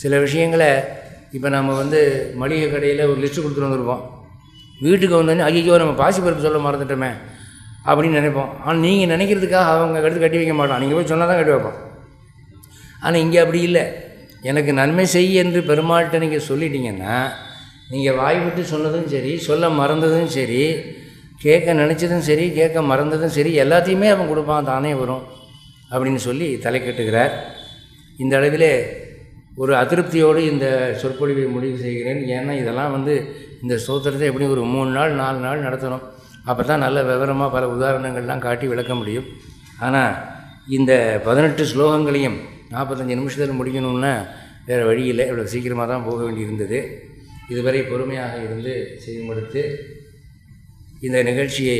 சில விஷயங்களை இப்போ நம்ம மளிகை கடையில் ஒரு லிஸ்ட்டு கொடுத்துட்டு வந்திருப்போம். வீட்டுக்கு வந்தோடனே ஐயோ நம்ம பாசிப்பருப்பு சொல்ல மறந்துட்டோமே அப்படின்னு நினைப்போம். ஆனால் நீங்கள் நினைக்கிறதுக்காக அவங்க எடுத்து கட்டி வைக்க மாட்டோம். நீங்கள் போய் சொன்னால் தான் கட்டி வைப்போம். ஆனால் இங்கே அப்படி இல்லை. எனக்கு நன்மை செய் என்று பெருமாள்கிட்ட நீங்கள் சொல்லிட்டீங்கன்னா, நீங்கள் வாய் விட்டு சொன்னதும் சரி, சொல்ல மறந்ததும் சரி, கேட்க நினச்சதும் சரி, கேட்க மறந்ததும் சரி, எல்லாத்தையுமே அவன் கொடுப்பான், தானே வரும் அப்படின்னு சொல்லி தலை கட்டுகிறார். இந்த அளவிலே ஒரு அதிருப்தியோடு இந்த சொற்பொழிவை முடிவு செய்கிறேன். ஏன்னா இதெல்லாம் இந்த ஸ்தோத்திரத்தை எப்படி ஒரு 3 நாள் 4 நாள் நடத்தணும். அப்போ தான் நல்ல விவரமாக பல உதாரணங்கள்லாம் காட்டி விளக்க முடியும். ஆனால் இந்த 18 ஸ்லோகங்களையும் 45 நிமிஷத்தில் முடிக்கணும்னா வேறு வழியில் இவ்வளோ சீக்கிரமாக தான் போக வேண்டியிருந்தது. இதுவரை பொறுமையாக இருந்து செய்து முடித்து இந்த நிகழ்ச்சியை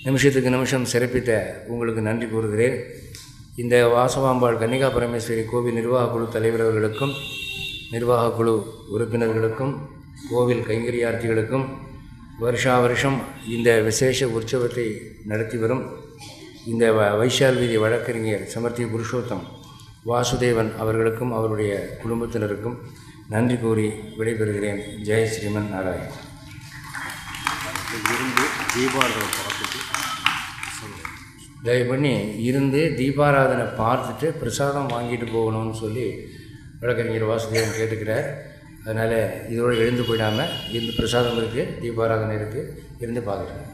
நிமிஷத்துக்கு நிமிஷம் சிறப்பித்த உங்களுக்கு நன்றி கூறுகிறேன். இந்த வாசவாம்பாள் கன்னிகா பரமேஸ்வரி கோவில் நிர்வாக குழு தலைவர் அவர்களுக்கும், நிர்வாக குழு உறுப்பினர்களுக்கும், கோவில் கைங்கரியார்த்திகளுக்கும், வருஷா வருஷம் இந்த விசேஷ உற்சவத்தை நடத்தி வரும் இந்த வைஷால் வீதி வழக்கறிஞர் சமர்த்திய புருஷோத்தம் வாசுதேவன் அவர்களுக்கும் அவருடைய குடும்பத்தினருக்கும் நன்றி கூறி விடைபெறுகிறேன். ஜெய ஸ்ரீமன் நாராயண். தயவு பண்ணி இருந்து தீபாராதனை பார்த்துட்டு பிரசாதம் வாங்கிட்டு போகணும்னு சொல்லி வழக்கறிஞர் வாசுதேவன் கேட்டுக்கிறார். அதனால் இதோடு எழுந்து போயிடாமல் இருந்து பிரசாதம் இருக்குது, தீபாராதனை இருக்குது, இருந்து பார்க்குறேன்.